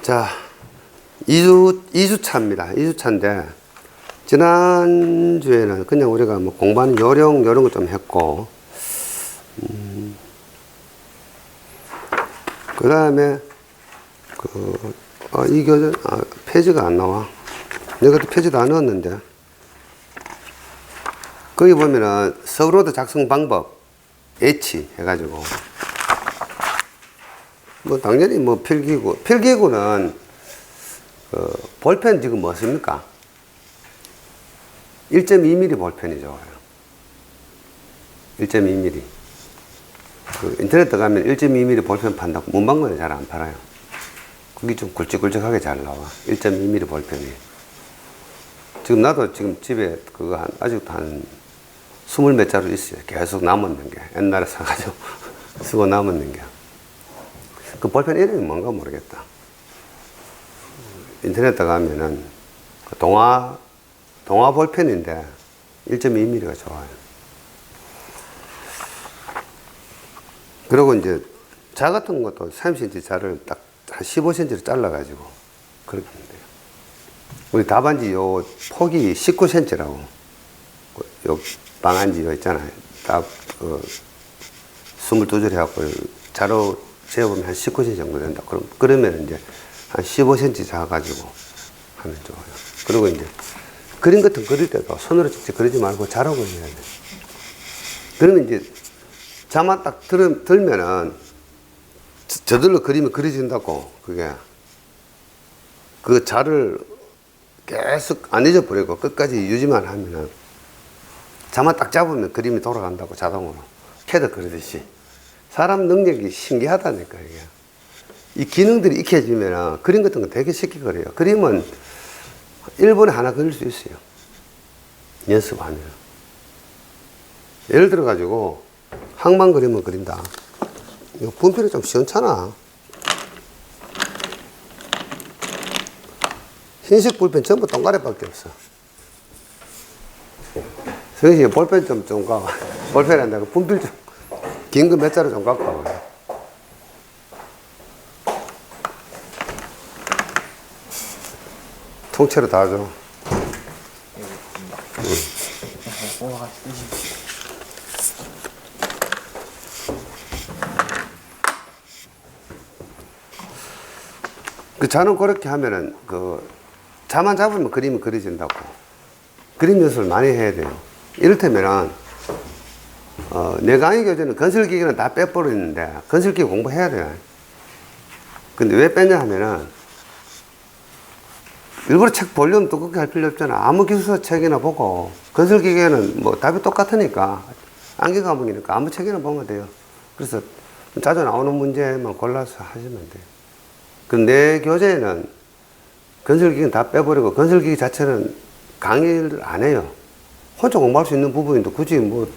자, 2주차입니다. 2주차인데, 지난주에는 그냥 우리가 뭐 공부하는 요령, 이런 거 좀 했고, 그 다음에, 이 교재, 페이지가 안 나와. 내가 또 페이지도 안 넣었는데, 거기 보면은, 서브로드 작성 방법, H 해가지고, 뭐, 당연히 뭐, 필기구는, 볼펜 지금 뭐습니까? 1.2mm 볼펜이 좋아요. 1.2mm. 인터넷 들어가면 1.2mm 볼펜 판다고 문방구에 잘 안 팔아요. 그게 좀 굵직굵직하게 잘 나와. 1.2mm 볼펜이. 지금 나도 지금 집에 그거 아직도 한 20몇 자루 있어요. 계속 남았는 게. 옛날에 사가지고 쓰고 남았는 게. 그 볼펜 이름이 뭔가 모르겠다. 인터넷 들어가면은 동화 볼펜인데 1.2mm가 좋아요. 그리고 이제 자 같은 것도 30cm 자를 딱 한 15cm로 잘라가지고 그렇게 하면 돼요. 우리 답안지 요 폭이 19cm라고. 요 방안지 요 있잖아요. 딱 22줄 해갖고 자로 재보면 한 19cm 정도 된다. 그러면 이제 한 15cm 작아가지고 하면 좋아요. 그리고 이제 그림 같은 거 그릴 때도 손으로 직접 그리지 말고 자로 그려야 돼. 그러면 이제 자만 딱 들면은 저절로 그림이 그려진다고. 그게 그 자를 계속 안 잊어버리고 끝까지 유지만 하면은 자만 딱 잡으면 그림이 돌아간다고. 자동으로 캐드 그리듯이. 사람 능력이 신기하다니까. 이게 이 기능들이 익혀지면 그림 같은 거 되게 쉽게 그려요. 그림은 1분에 하나 그릴 수 있어요. 연습하면. 예를 들어 가지고 항만 그림을 그린다. 이거 분필이 좀 시원찮아. 흰색 볼펜 전부 동가리밖에 없어. 성식이 볼펜 좀 가. 볼펜 한다고 분필 좀 긴 거 몇 자루 좀 갖고 와. 통째로 다 줘. 그 자는 그렇게 하면은 자만 잡으면 그림이 그려진다고. 그림 연습을 많이 해야 돼요. 이를테면은 내 강의 교재는 건설기계는 다 빼버리는데 건설기계 공부해야 돼요. 근데 왜 빼냐 하면은 일부러 책 볼륨 두껍게 할 필요 없잖아. 아무 기술서 책이나 보고, 건설기계는 뭐 답이 똑같으니까, 암기 과목이니까 아무 책이나 보면 돼요. 그래서 자주 나오는 문제만 골라서 하시면 돼요. 근데 내 교재에는 건설기계는 다 빼버리고, 건설기계 자체는 강의를 안 해요. 혼자 공부할 수 있는 부분인데 굳이 뭐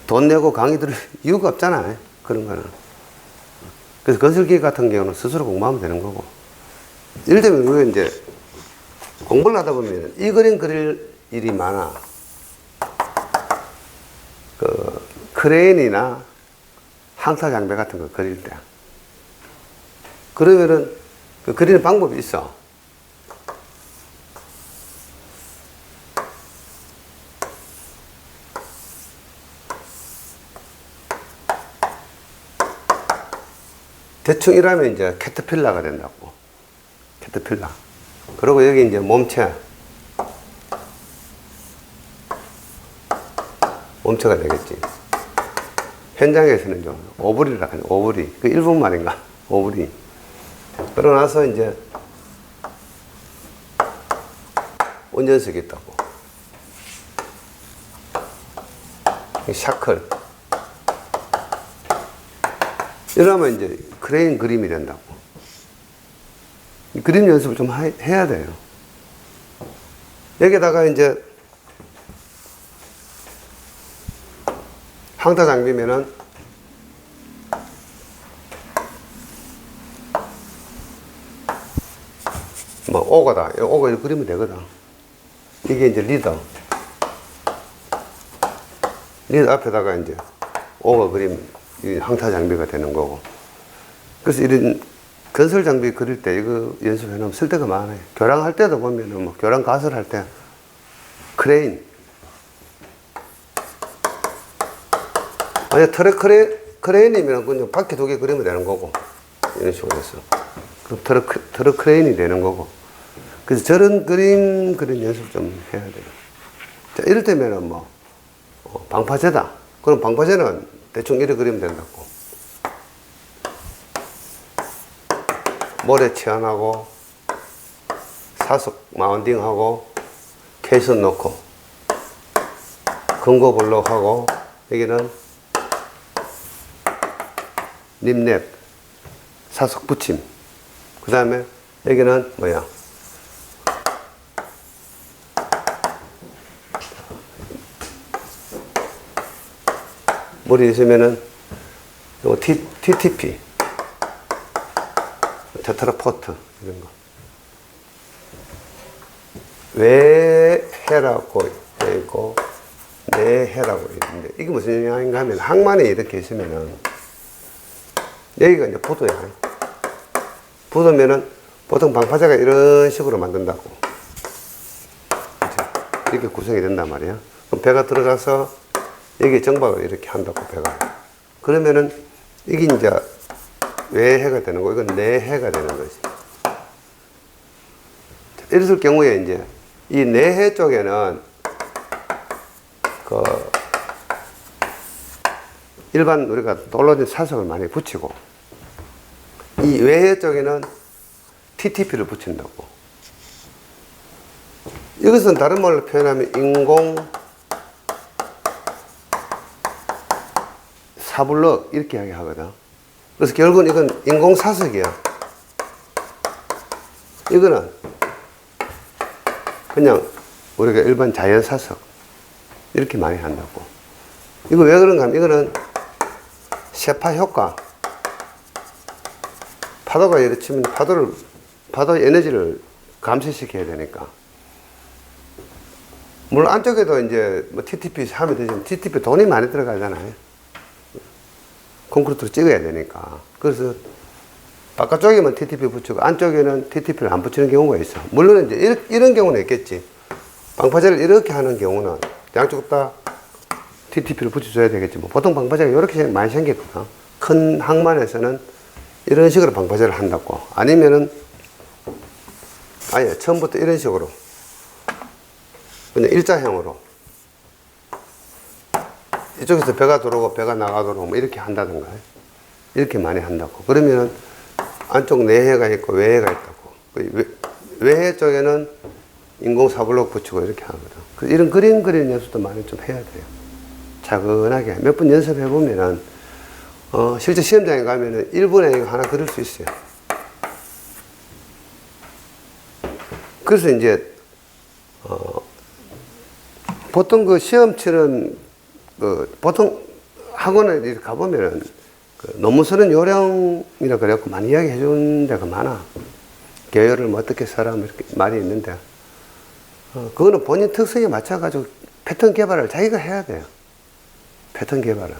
돈 내고 강의 들을 이유가 없잖아요. 그런 거는. 그래서 건설기계 같은 경우는 스스로 공부하면 되는 거고. 예를 들면 우리가 이제 공부를 하다 보면 이 그림 그릴 일이 많아. 크레인이나 항사 장비 같은 거 그릴 때. 그러면은 그리는 방법이 있어. 대충 이러면 이제 캐터필라가 된다고. 캐터필라. 그리고 여기 이제 몸체가 되겠지. 현장에서는 좀 오브리라 하죠. 오브리. 그 일본 말인가? 오브리. 그러고 나서 이제 운전석이 있다고. 샤클. 이러면 이제 크레인 그림이 된다고. 그림 연습을 좀 해야 돼요. 여기다가 이제 항타 장비면은 뭐 오거다. 오거 이렇게 그리면 되거든. 이게 이제 리더 앞에다가 이제 오거 그림 이 항타 장비가 되는 거고. 그래서 이런 건설 장비 그릴 때 이거 연습해 놓으면 쓸 데가 많아요. 교량할 때도 보면은 뭐 교량 가설할 때 크레인. 만약 크레인이면 그냥 바퀴 2개 그리면 되는 거고. 이런 식으로 해서. 그럼 트럭 크레인이 되는 거고. 그래서 저런 그림 연습 좀 해야 돼요. 자, 이럴 때면은 뭐, 방파제다. 그럼 방파제는 대충 이렇게 그리면 된다고. 모래 치환하고, 사석 마운딩하고, 케이슨 넣고, 금고 블록하고, 여기는 립랩, 사석 붙임. 그 다음에 여기는 뭐야? 머리 있으면은 요거 TTP, 테트라포트 이런 거. 왜 해라고 있고 내 해라고 있는데 이게 무슨 영향인가 하면 항만에 이렇게 있으면은 여기가 이제 부도야. 부도면은 보통 방파제가 이런 식으로 만든다고. 이렇게 구성이 된단 말이야. 그럼 배가 들어가서 여기 정박을 이렇게 한다고, 배가. 그러면은 이게 이제 외해가 되는 거고, 이건 내해가 되는 거지. 이랬을 경우에 이제 이 내해 쪽에는 그 일반 우리가 돌로진 사석을 많이 붙이고, 이 외해 쪽에는 TTP를 붙인다고. 이것은 다른 말로 표현하면 인공 사블럭 이렇게 이야기하거든. 그래서 결국은 이건 인공 사석이야. 이거는 그냥 우리가 일반 자연 사석 이렇게 많이 한다고. 이거 왜 그런가 하면 이거는 셰파 효과. 파도가 이렇게 치면 파도 에너지를 감쇄시켜야 되니까. 물론 안쪽에도 이제 뭐 TTP 하면 되지만 TTP 돈이 많이 들어가잖아요. 콘크리트로 찍어야 되니까. 그래서 바깥쪽에만 TTP 붙이고 안쪽에는 TTP를 안 붙이는 경우가 있어. 물론 이제 이런 경우는 있겠지. 방파제를 이렇게 하는 경우는 양쪽 다 TTP를 붙여줘야 되겠지. 뭐 보통 방파제가 이렇게 많이 생겼거든. 큰 항만에서는 이런 식으로 방파제를 한다고. 아니면은 아예 처음부터 이런 식으로 그냥 일자형으로 이쪽에서 배가 들어오고 배가 나가도록 뭐 이렇게 한다든가 이렇게 많이 한다고. 그러면은 안쪽 내해가 있고 외해가 있다고. 외해 쪽에는 인공 사블록 붙이고 이렇게 하거든. 이런 그림 그리는 연습도 많이 좀 해야 돼요. 차근하게 몇 번 연습해 보면은 실제 시험장에 가면은 1분에 이거 하나 그릴 수 있어요. 그래서 이제 보통 그 시험 치는 보통 학원에 이렇게 가보면은 논문 쓰는 요령이라 그래갖고 많이 이야기해 주는 데가 많아. 개요를 뭐 어떻게 써라 이렇게 말이 있는데 그거는 본인 특성에 맞춰가지고 패턴 개발을 자기가 해야 돼요. 패턴 개발을.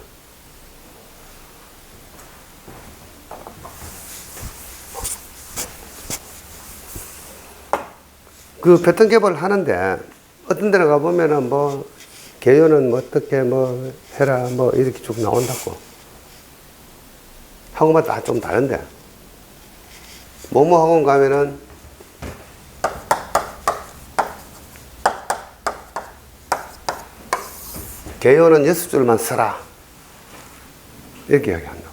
그 패턴 개발을 하는데 어떤 데를 가보면은 뭐 개요는 뭐 어떻게 뭐 해라 뭐 이렇게 쭉 나온다고. 학원마다 좀 다른데 뭐뭐 학원 가면은 개요는 6줄만 써라 이렇게 이야기한다.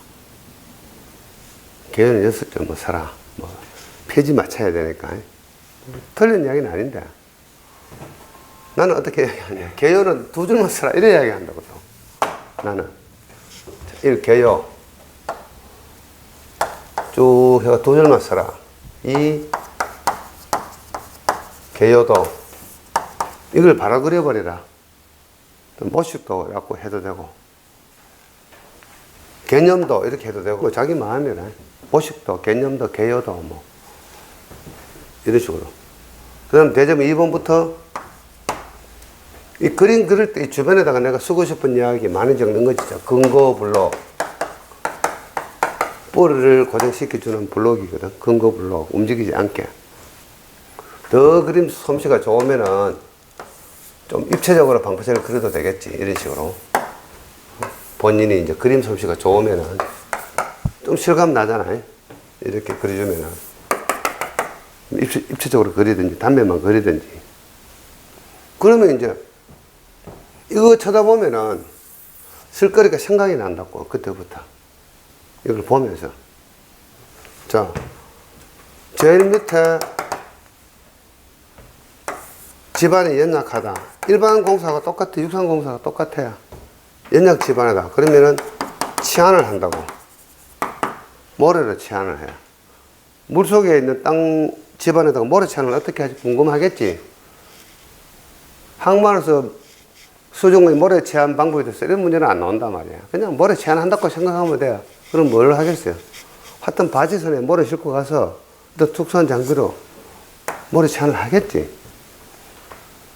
개요는 6줄 뭐 써라 뭐 페이지 맞춰야 되니까. 틀린 이야기는 아닌데 나는 어떻게 이야기하냐. 개요는 2줄만 써라 이래 이야기한다고. 또 나는 1 개요 쭉 해가 2줄만 써라. 2 개요도 이걸 바로 그려버리라. 모식도 갖고 해도 되고 개념도 이렇게 해도 되고 자기 마음이라. 모식도 개념도 개요도 뭐 이런 식으로. 그 다음 대점 2번부터 이 그림 그릴 때 이 주변에다가 내가 쓰고 싶은 이야기 많이 적는 거지. 근거 블록 머리를 고정시켜주는 블록이거든. 근거 블록. 움직이지 않게. 더 그림 솜씨가 좋으면은 좀 입체적으로 방파제를 그려도 되겠지. 이런 식으로. 본인이 이제 그림 솜씨가 좋으면은 좀 실감 나잖아요. 이렇게 그려주면은. 입체적으로 그리든지, 단면만 그리든지. 그러면 이제 이거 쳐다보면은 쓸거리가 생각이 난다고. 그때부터. 이걸 보면서. 자, 제일 밑에 집안이 연약하다. 일반 공사가 똑같아. 육상 공사가 똑같아요. 연약 집안이다. 그러면은 치안을 한다고. 모래로 치안을 해. 물속에 있는 땅 집안에다가 모래 치안을 어떻게 하지 궁금하겠지. 항만에서 수중의 모래 치안 방법에 대해서 이런 문제는 안 나온단 말이야. 그냥 모래 치안 한다고 생각하면 돼요. 그럼 뭘 하겠어요? 하여튼 바지선에 모래 싣고 가서 또 특수한 장비로 모래 치안을 하겠지.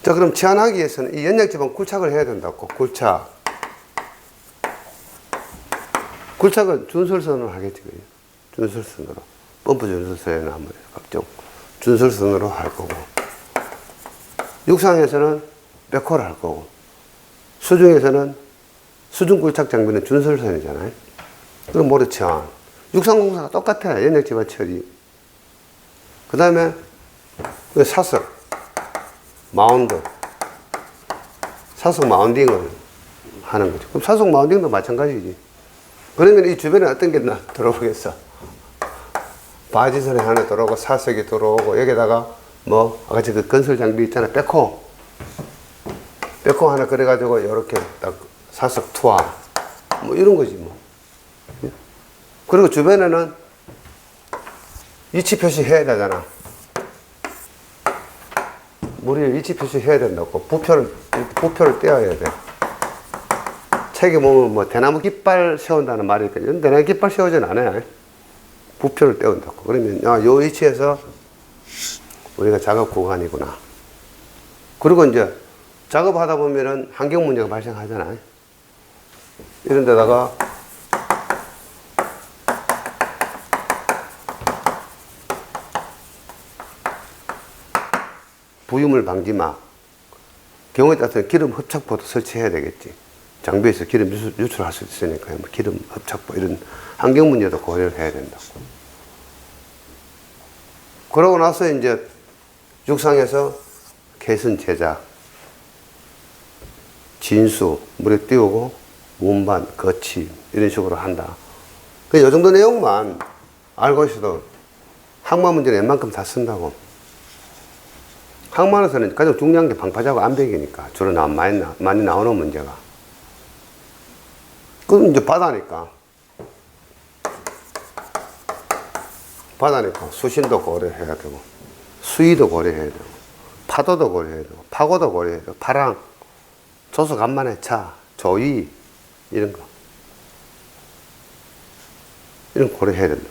자, 그럼 치안하기 위해서는 이 연약지방 굴착을 해야 된다고. 굴착. 굴착은 준설선으로 하겠지. 준설선으로. 펌프 준설선이나 한번 각종 준설선으로 할 거고. 육상에서는 백호를 할 거고. 수중에서는 수중 굴착 장비는 준설선이잖아요. 그럼 모래 치안. 육상공사가 똑같아. 연약지방 처리. 그 다음에 사석, 마운드. 사석 마운딩을 하는 거죠. 그럼 사석 마운딩도 마찬가지지. 그러면 이 주변에 어떤 게 들어오겠어? 바지선에 하나 들어오고, 사석이 들어오고, 여기다가 뭐, 아까 그 건설 장비 있잖아. 백호. 백호 하나 그래가지고, 이렇게 딱 사석 투하. 뭐 이런 거지, 뭐. 그리고 주변에는 위치 표시 해야 되잖아. 물이 위치 표시 해야 된다고. 부표를 떼어야 돼. 책에 보면 뭐 대나무 깃발 세운다는 말이 있거든. 대나무 깃발 세우진 않아요. 부표를 떼운다고. 그러면, 요 위치에서 우리가 작업 구간이구나. 그리고 이제 작업하다 보면은 환경 문제가 발생하잖아요. 이런 데다가 부유물 방지막, 경우에 따라서 기름 흡착포도 설치해야 되겠지. 장비에서 기름 유출할 수 있으니까 뭐 기름 흡착포 이런 환경 문제도 고려를 해야 된다고. 그러고 나서 이제 육상에서 개선 제작, 진수, 물에 띄우고 운반, 거치 이런 식으로 한다. 이 정도 내용만 알고 있어도 항만 문제는 웬만큼 다 쓴다고. 항만에서는 가장 중요한 게 방파제하고 암벽이니까 주로 많이 나오는 문제가. 그럼 이제 바다니까 수심도 고려해야 되고, 수위도 고려해야 되고, 파도도 고려해야 되고, 파고도 고려해야 되고, 파랑, 조수 간만의 차, 조위 이런 거 이런 거 고려해야 된다.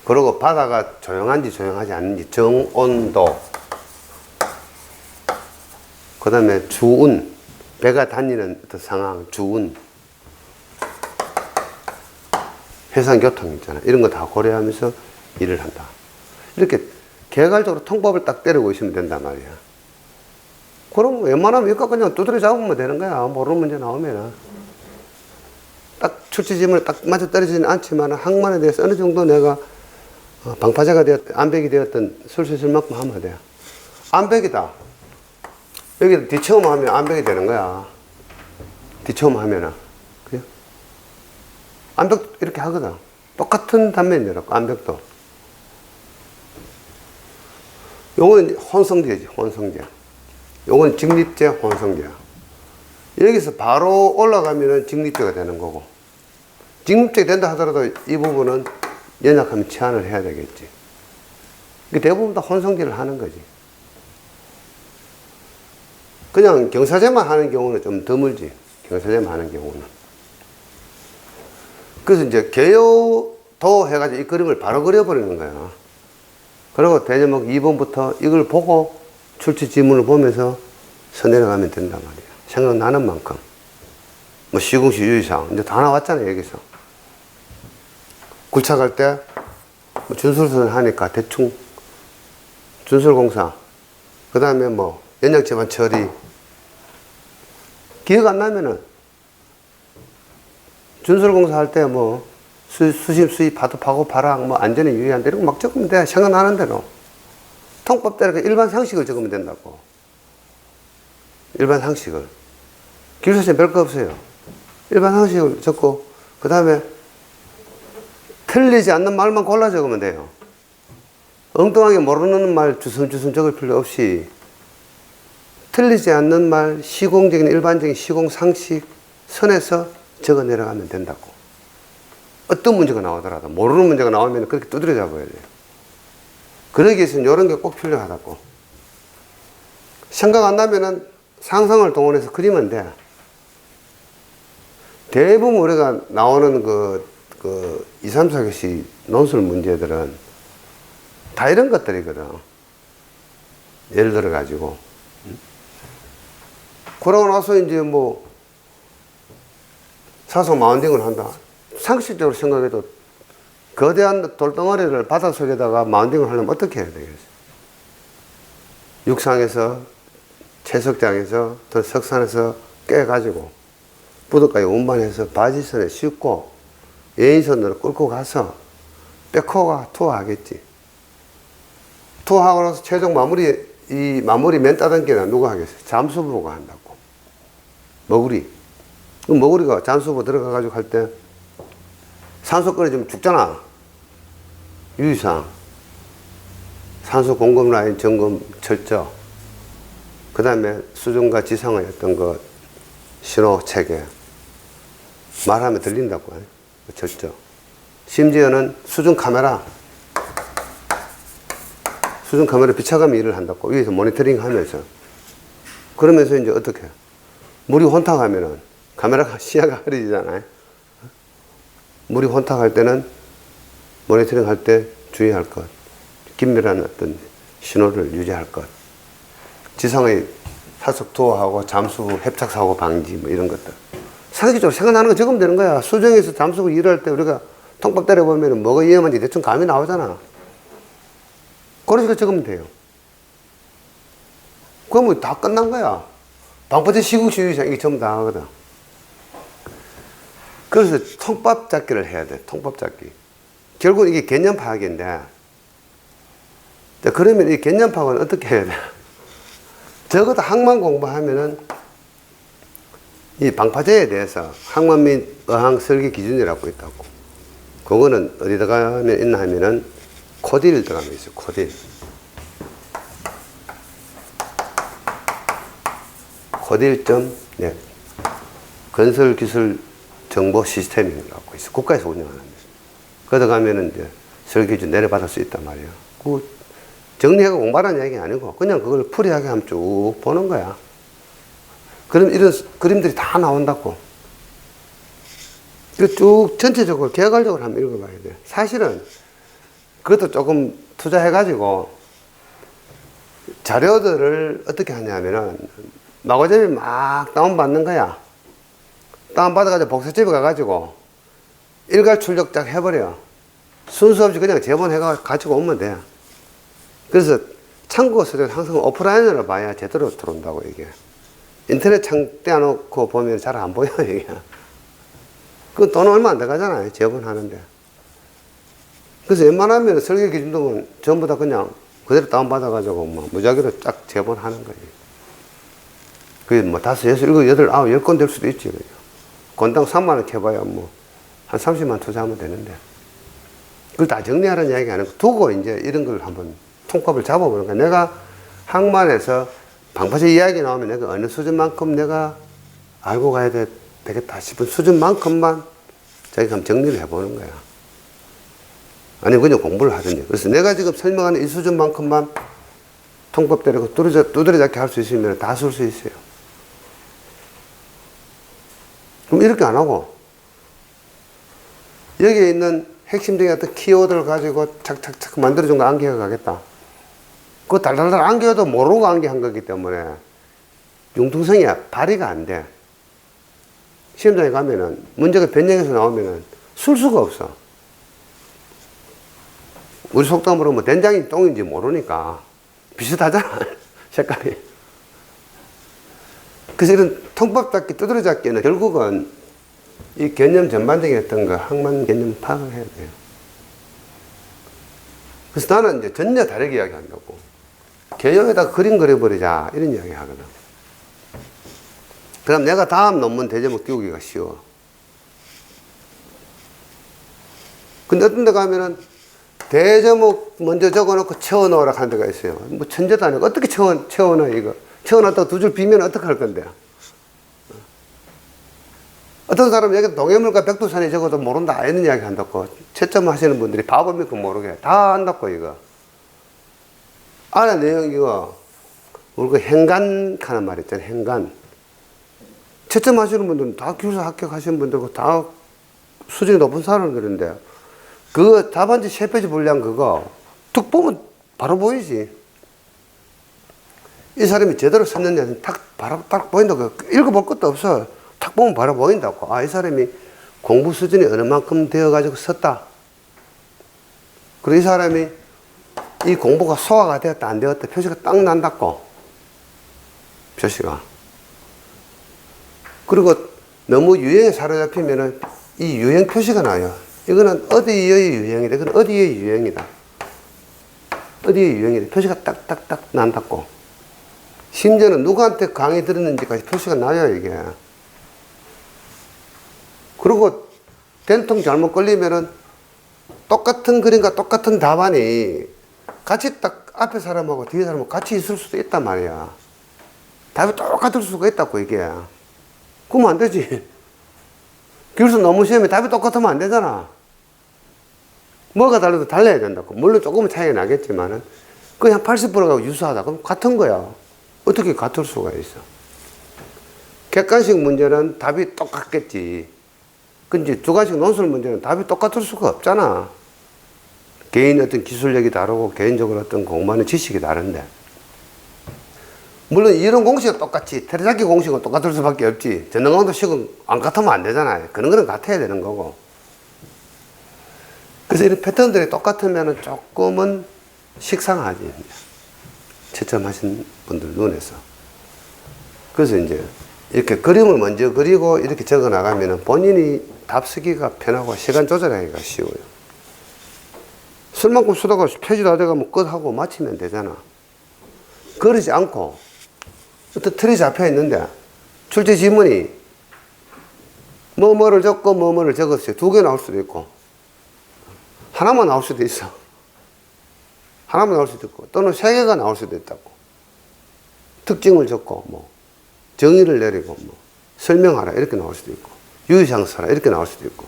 그리고 바다가 조용한지 조용하지 않는지 정온도, 그 다음에 주운, 배가 다니는 어떤 상황, 주운, 해상교통 있잖아. 이런 거 다 고려하면서 일을 한다. 이렇게 개괄적으로 통법을 딱 때리고 있으면 된단 말이야. 그럼 웬만하면 이거 그냥 두드려 잡으면 되는 거야. 모르는 문제 나오면은. 딱 출처지문에 딱 맞아 떨어지지는 않지만 항만에 대해서 어느 정도 내가 방파제가 암벽이 되었던 쓸 수 있을 만큼 하면 돼요. 암벽이다. 여기 뒤처음 하면 암벽이 되는 거야. 뒤처음 하면은. 그래? 암벽 이렇게 하거든. 똑같은 단면이라고, 암벽도. 요거는 혼성제지, 혼성제. 요건 직립제, 혼성제. 여기서 바로 올라가면은 직립제가 되는 거고. 직립제가 된다 하더라도 이 부분은 연약하면 치환을 해야 되겠지. 대부분 다 혼성제를 하는 거지. 그냥 경사제만 하는 경우는 좀 드물지. 경사제만 하는 경우는. 그래서 이제 개요도 해가지고 이 그림을 바로 그려버리는 거야. 그리고 대제목 2번부터 이걸 보고 출처 지문을 보면서 써내려가면 된단 말이야. 생각나는 만큼. 뭐 시궁시 유의사항. 이제 다 나왔잖아, 여기서. 굴착할 때 준설선 하니까 대충 준설공사, 그 다음에 뭐 연장지만 처리, 기억 안 나면은 준설공사 할 때 뭐 수심, 수입, 파도, 파고, 파랑, 뭐 안전에 유의한다 이런 거 막 적으면 돼. 생각나는 대로. 통법대로 일반 상식을 적으면 된다고. 일반 상식을. 기술서에 별거 없어요. 일반 상식을 적고, 그 다음에 틀리지 않는 말만 골라 적으면 돼요. 엉뚱하게 모르는 말 주섬주섬 적을 필요 없이 틀리지 않는 말, 시공적인 일반적인 시공 상식 선에서 적어 내려가면 된다고. 어떤 문제가 나오더라도 모르는 문제가 나오면 그렇게 두드려 잡아야 돼요. 그러기 위해서는 이런 게 꼭 필요하다고. 생각 안 나면은 상상을 동원해서 그리면 돼. 대부분 우리가 나오는 그 2, 3, 4교시 논술 문제들은 다 이런 것들이거든. 예를 들어 가지고. 그러고 나서 이제 뭐 사서 마운딩을 한다. 상식적으로 생각해도 거대한 돌덩어리를 바닷속에다가 마운딩을 하려면 어떻게 해야 되겠어요? 육상에서, 채석장에서, 또 석산에서 깨가지고 부두까지 운반해서 바지선에 싣고 예인선으로 끌고 가서 백호가 투하하겠지. 투하하고 나서 최종 이 마무리 맨 따단계는 누가 하겠어요? 잠수부가 한다고. 머구리. 그 머구리가 잠수부 들어가가지고 할 때 산소 끊어지면 죽잖아. 유의사항. 산소 공급 라인 점검 철저. 그 다음에 수중과 지상의 어떤 그 신호 체계. 말하면 들린다고. 철저. 심지어는 수중 카메라. 수중 카메라 비춰가며 일을 한다고. 위에서 모니터링 하면서. 그러면서 이제 어떻게 해? 물이 혼탁하면은 카메라가 시야가 흐려지잖아요. 물이 혼탁할 때는 모니터링 할 때 주의할 것. 긴밀한 어떤 신호를 유지할 것. 지상의 사속 투하하고 잠수 협착 사고 방지 뭐 이런 것들. 상식적으로 생각나는 거 적으면 되는 거야. 수중에서 잠수부 일할 때 우리가 통밥 때려보면 뭐가 위험한지 대충 감이 나오잖아. 그런 식으로 적으면 돼요. 그러면 다 끝난 거야. 방파제 시국시 유의사항 이게 전부 다 하거든. 그래서 통밥 잡기를 해야 돼. 통밥 잡기. 결국 이게 개념 파악인데, 그러면 이 개념 파악은 어떻게 해야 돼? 적어도 학만 공부하면은 이 방파제에 대해서 학만 및 어항 설계 기준이라고 있다고. 그거는 어디다가 하면 있나 하면은 코딜 들어가면 있어요. 코딜. 코딜.net. 건설기술 정보 시스템이라고 있어. 국가에서 운영하는 데. 거기 가면은 이제 설계주 내려받을 수 있단 말이야. 그 정리하고 공부하라는 얘기 아니고 그냥 그걸 풀이하게 하면 쭉 보는 거야. 그럼 이런 그림들이 다 나온다고. 이거 쭉 전체적으로 개괄적으로 한번 읽어봐야 돼. 사실은 그것도 조금 투자해가지고 자료들을 어떻게 하냐면은 마구잡이 막 다운받는 거야. 다운받아가지고 복사집에 가가지고 일괄 출력작 해버려. 순서 없이 그냥 제본해가지고 오면 돼. 그래서 참고 서류 항상 오프라인으로 봐야 제대로 들어온다고 이게. 인터넷 창 떼어놓고 보면 잘 안 보여 이게. 그 돈 얼마 안 들어가잖아요. 제본하는데. 그래서 웬만하면 설계 기준등은 전부 다 그냥 그대로 다운받아가지고 뭐 무작위로 쫙 제본하는 거지. 그게 뭐 5, 6, 7, 8, 9, 10건 될 수도 있지. 건당 3만원 캐봐야 뭐 한 30만 투자하면 되는데. 그걸 다 정리하라는 이야기 아니고 두고 이제 이런 걸 한번 통합을 잡아보는 거야. 내가 학만에서 방파제 이야기 나오면 내가 어느 수준만큼 내가 알고 가야 되겠다 싶은 수준만큼만 자기가 한번 정리를 해보는 거야. 아니면 그냥 공부를 하든지. 그래서 내가 지금 설명하는 이 수준만큼만 통합되고 두드려 잡기 할 수 있으면 다 쓸 수 있어요. 그럼 이렇게 안 하고 여기에 있는 핵심적인 어떤 키워드를 가지고 착착착 만들어준 거 암기해 가겠다. 그거 달달달 암기해도 모르고 암기한 거기 때문에 융통성이 발휘가 안 돼. 시험장에 가면은 문제가 변형해서 나오면은 쓸 수가 없어. 우리 속담으로 뭐 된장이 똥인지 모르니까 비슷하잖아. 색깔이. 그래서 이런 통밥 잡기, 두드려 잡기는 결국은 이 개념 전반적인 어떤 거 항만 개념 파악을 해야 돼요. 그래서 나는 이제 전혀 다르게 이야기한다고. 개념에다 그림 그려버리자 이런 이야기 하거든. 그럼 내가 다음 논문 대제목 띄우기가 쉬워. 근데 어떤 데 가면은 대제목 먼저 적어놓고 채워넣으라 하는 데가 있어요. 뭐 천재도 아니고 어떻게 채워넣어 이거. 채워놨다가 두 줄 비면 어떡할 건데. 어떤 사람은 여기 동해물과 백두산이 적어도 모른다 이런 이야기 한다고. 채점 하시는 분들이 바보 믿고 모르게 다 안다고 이거. 안에 내용 이거 우리 그 행간 하는 말 있잖아요. 행간. 채점 하시는 분들은 다 교사 합격하시는 분들고 다 수준이 높은 사람들인데 그 답안지 3페이지 분량 그거 툭 보면 바로 보이지. 이 사람이 제대로 썼느냐는 바로 딱 보인다고. 읽어볼 것도 없어. 탁 보면 바로 보인다고. 아, 이 사람이 공부 수준이 어느 만큼 되어가지고 썼다. 그리고 이 사람이 이 공부가 소화가 되었다, 안 되었다, 표시가 딱 난다고. 표시가. 그리고 너무 유행에 사로잡히면은 이 유행 표시가 나요. 이거는 어디의 유행이다. 이건 어디의 유행이다. 어디의 유행이다. 표시가 딱딱딱 난다고. 심지어는 누구한테 강의 들었는지까지 표시가 나요, 이게. 그리고 된통 잘못 걸리면은 똑같은 그림과 똑같은 답안이 같이 딱 앞에 사람하고 뒤에 사람하고 같이 있을 수도 있단 말이야. 답이 똑같을 수가 있다고, 이게. 그러면 안 되지. 교수 논문 시험에 답이 똑같으면 안 되잖아. 뭐가 달라도 달라야 된다고. 물론 조금은 차이가 나겠지만은 그냥 80%가 유사하다. 그럼 같은 거야. 어떻게 같을 수가 있어? 객관식 문제는 답이 똑같겠지. 근데 주관식 논술 문제는 답이 똑같을 수가 없잖아. 개인 어떤 기술력이 다르고 개인적으로 어떤 공부하는 지식이 다른데. 물론 이론 공식은 똑같지. 테레잡기 공식은 똑같을 수밖에 없지. 전능강도 식은 안 같으면 안 되잖아요. 그런 거는 같아야 되는 거고. 그래서 이런 패턴들이 똑같으면 조금은 식상하지. 채점하신 분들 눈에서. 그래서 이제 이렇게 그림을 먼저 그리고 이렇게 적어 나가면 본인이 답 쓰기가 편하고 시간 조절하기가 쉬워요. 쓸 만큼 쓰다가 페이지 다 돼가면 끝하고 마치면 되잖아. 그러지 않고 어떤 틀이 잡혀 있는데 출제 지문이 뭐뭐를 적고 뭐뭐를 적었어요. 2개 나올 수도 있고 하나만 나올 수도 있어. 하나만 나올 수도 있고 또는 3개가 나올 수도 있다고. 특징을 적고 뭐 정의를 내리고 뭐 설명하라 이렇게 나올 수도 있고 유의사항 써라 이렇게 나올 수도 있고.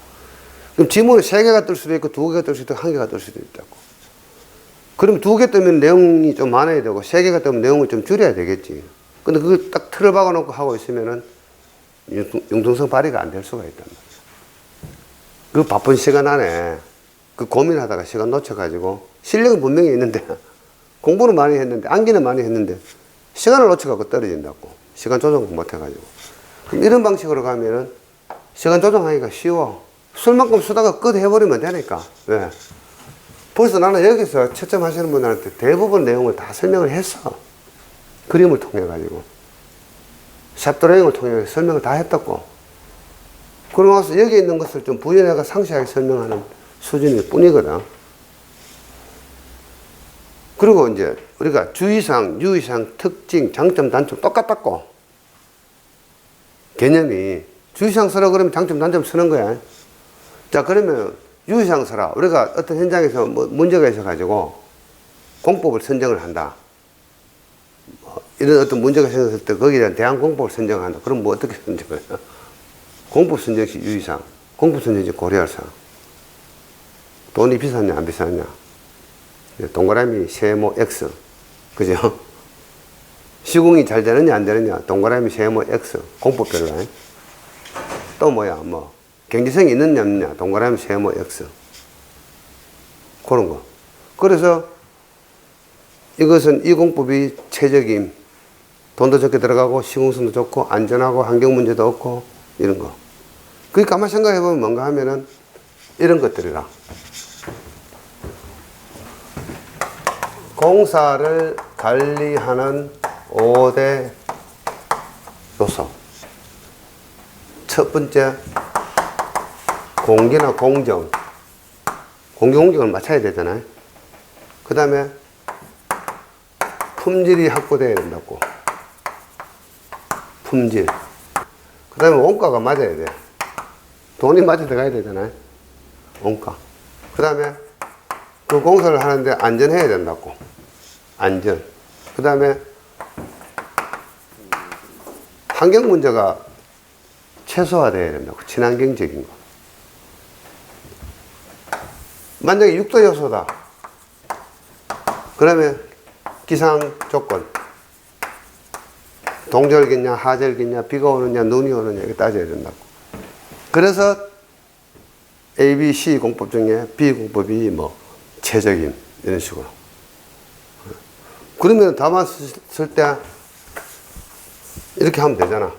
그럼 지문은 3개가 뜰 수도 있고 2개가 뜰 수도 있고 1개가 뜰 수도 있다고. 그럼 2개 뜨면 내용이 좀 많아야 되고 3개가 뜨면 내용을 좀 줄여야 되겠지. 근데 그걸 딱 틀을 박아놓고 하고 있으면은 융통성 발휘가 안 될 수가 있단 말이야. 그 바쁜 시간 안에 그 고민하다가 시간 놓쳐가지고 실력은 분명히 있는데 공부는 많이 했는데 암기는 많이 했는데 시간을 놓쳐가지고 떨어진다고. 시간 조정 못 해가지고. 그럼 이런 방식으로 가면은 시간 조정하기가 쉬워. 쓸 만큼 쓰다가 끝 해버리면 되니까. 왜? 벌써 나는 여기서 채점하시는 분들한테 대부분 내용을 다 설명을 했어. 그림을 통해가지고. 샵드로잉을 통해 설명을 다 했다고. 그러고 나서 여기 있는 것을 좀 부연해가 상세하게 설명하는 수준일 뿐이거든. 그리고 이제 우리가 주의사항, 유의사항, 특징, 장점, 단점 똑같다고. 개념이. 주의사항 쓰라 그러면 장점, 단점 쓰는 거야. 자, 그러면 유의사항 쓰라. 우리가 어떤 현장에서 뭐 문제가 있어가지고 공법을 선정을 한다. 이런 어떤 문제가 생겼을 때 거기에 대한 대안 공법을 선정한다. 그럼 뭐 어떻게 선정을 해요? 공법 선정 시 유의사항, 공법 선정 시 고려할 사항. 돈이 비쌌냐, 안 비쌌냐. 동그라미, 세모, X. 그죠? 시공이 잘 되느냐, 안 되느냐. 동그라미, 세모, X. 공법별로. 또 뭐야, 뭐. 경제성이 있느냐, 없느냐. 동그라미, 세모, X. 그런 거. 그래서 이것은 이 공법이 최적임. 돈도 적게 들어가고, 시공성도 좋고, 안전하고, 환경 문제도 없고, 이런 거. 그러니까 가만 생각해보면 뭔가 하면은 이런 것들이라. 공사를 관리하는 5대 요소. 첫 번째, 공기나 공정. 공기, 공정을 맞춰야 되잖아요. 그 다음에 품질이 확보되어야 된다고. 품질. 그 다음에 원가가 맞아야 돼. 돈이 맞아 들어가야 되잖아요. 원가. 그 다음에 그 공사를 하는데 안전해야 된다고. 안전. 그 다음에 환경 문제가 최소화되어야 된다고. 친환경적인 거. 만약에 6도 요소다. 그러면 기상 조건. 동절기냐, 하절기냐, 비가 오느냐, 눈이 오느냐, 이렇게 따져야 된다고. 그래서 A, B, C 공법 중에 B 공법이 뭐 최적임, 이런 식으로. 그러면 답안 쓸 때 이렇게 하면 되잖아.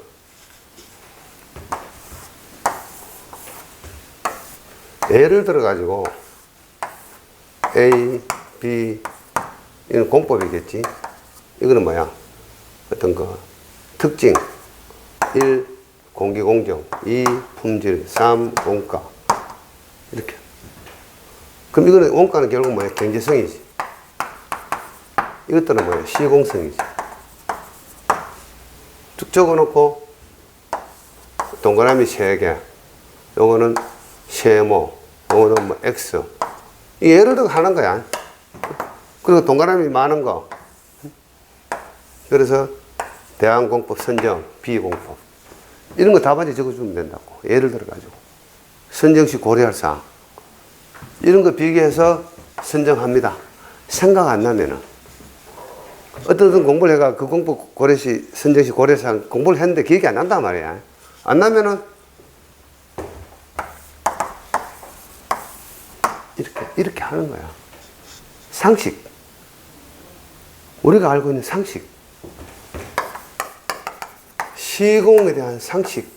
예를 들어가지고 A, B, 이건 공법이겠지. 이거는 뭐야? 어떤 거 특징. 1. 공기 공정. 2. 품질. 3. 원가. 이렇게. 그럼 이거는 원가는 결국 뭐야? 경제성이지. 이것들은 뭐야? 시공성이지. 쭉 적어놓고 동그라미 3개. 요거는 세모. 요거는 뭐 X. 예를 들어 하는 거야. 그리고 동그라미 많은 거. 그래서 대한공법 선정, 비공법. 이런 거 답안지 적어주면 된다고. 예를 들어가지고. 선정 시 고려할 사항. 이런 거 비교해서 선정합니다. 생각 안 나면은. 어떤 공부를 해가 그 공법 고려 시, 선정 시 고려 사항 공부를 했는데 기억이 안 난단 말이야. 안 나면은 이렇게 하는 거야. 상식. 우리가 알고 있는 상식. 시공에 대한 상식.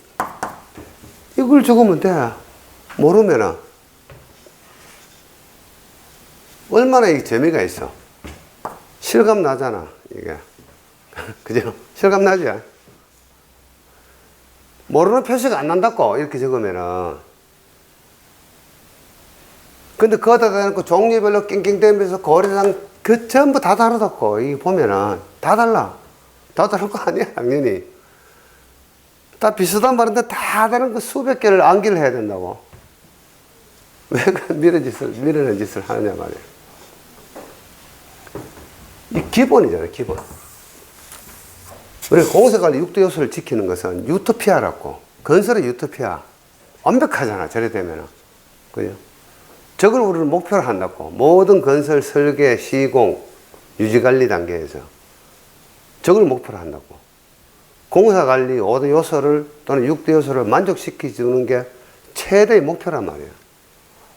이걸 적으면 돼. 모르면은 얼마나 이 재미가 있어. 실감 나잖아, 이게. 그죠? 실감 나지? 모르는 표시가 안 난다고, 이렇게 적으면은. 근데 그거다 대놓고 종류별로 낑낑대면서 고려상 그 전부 다 다르다고. 이게 보면은 다 달라. 다 다른 거 아니야, 당연히. 다 비슷한 말인데 다 다른 거 수백 개를 암기를 해야 된다고. 왜 그 미련한 짓을 하느냐 말이야. 이 기본이잖아요, 기본. 우리 공사관리 6대 요소를 지키는 것은 유토피아라고. 건설의 유토피아. 완벽하잖아, 저래 되면은. 그죠? 저걸 우리는 목표로 한다고. 모든 건설, 설계, 시공, 유지관리 단계에서. 저걸 목표로 한다고. 공사관리 5대 요소를 또는 6대 요소를 만족시켜주는 게 최대의 목표란 말이에요.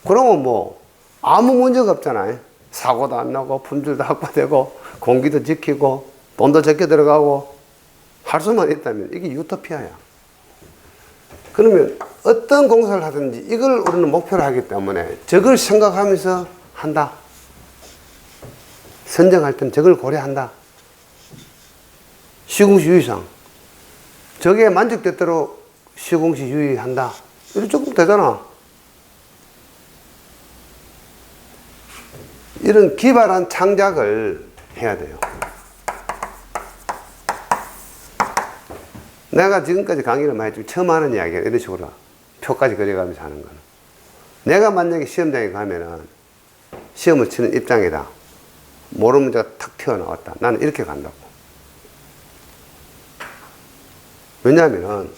그러면 뭐 아무 문제가 없잖아요. 사고도 안 나고 품질도 확보되고 공기도 지키고 돈도 적게 들어가고 할 수만 있다면 이게 유토피아야. 그러면 어떤 공사를 하든지 이걸 우리는 목표로 하기 때문에 저걸 생각하면서 한다. 선정할 때는 저걸 고려한다. 시공시 유의사항. 저게 만족되도록 시공시 유의한다. 이렇게 조금 되잖아. 이런 기발한 창작을 해야 돼요. 내가 지금까지 강의를 많이 했지만 처음 하는 이야기야. 이런 식으로 표까지 그려가면서 하는 거는. 내가 만약에 시험장에 가면은 시험을 치는 입장이다. 모르는 문제가 탁 튀어나왔다. 나는 이렇게 간다고. 왜냐하면은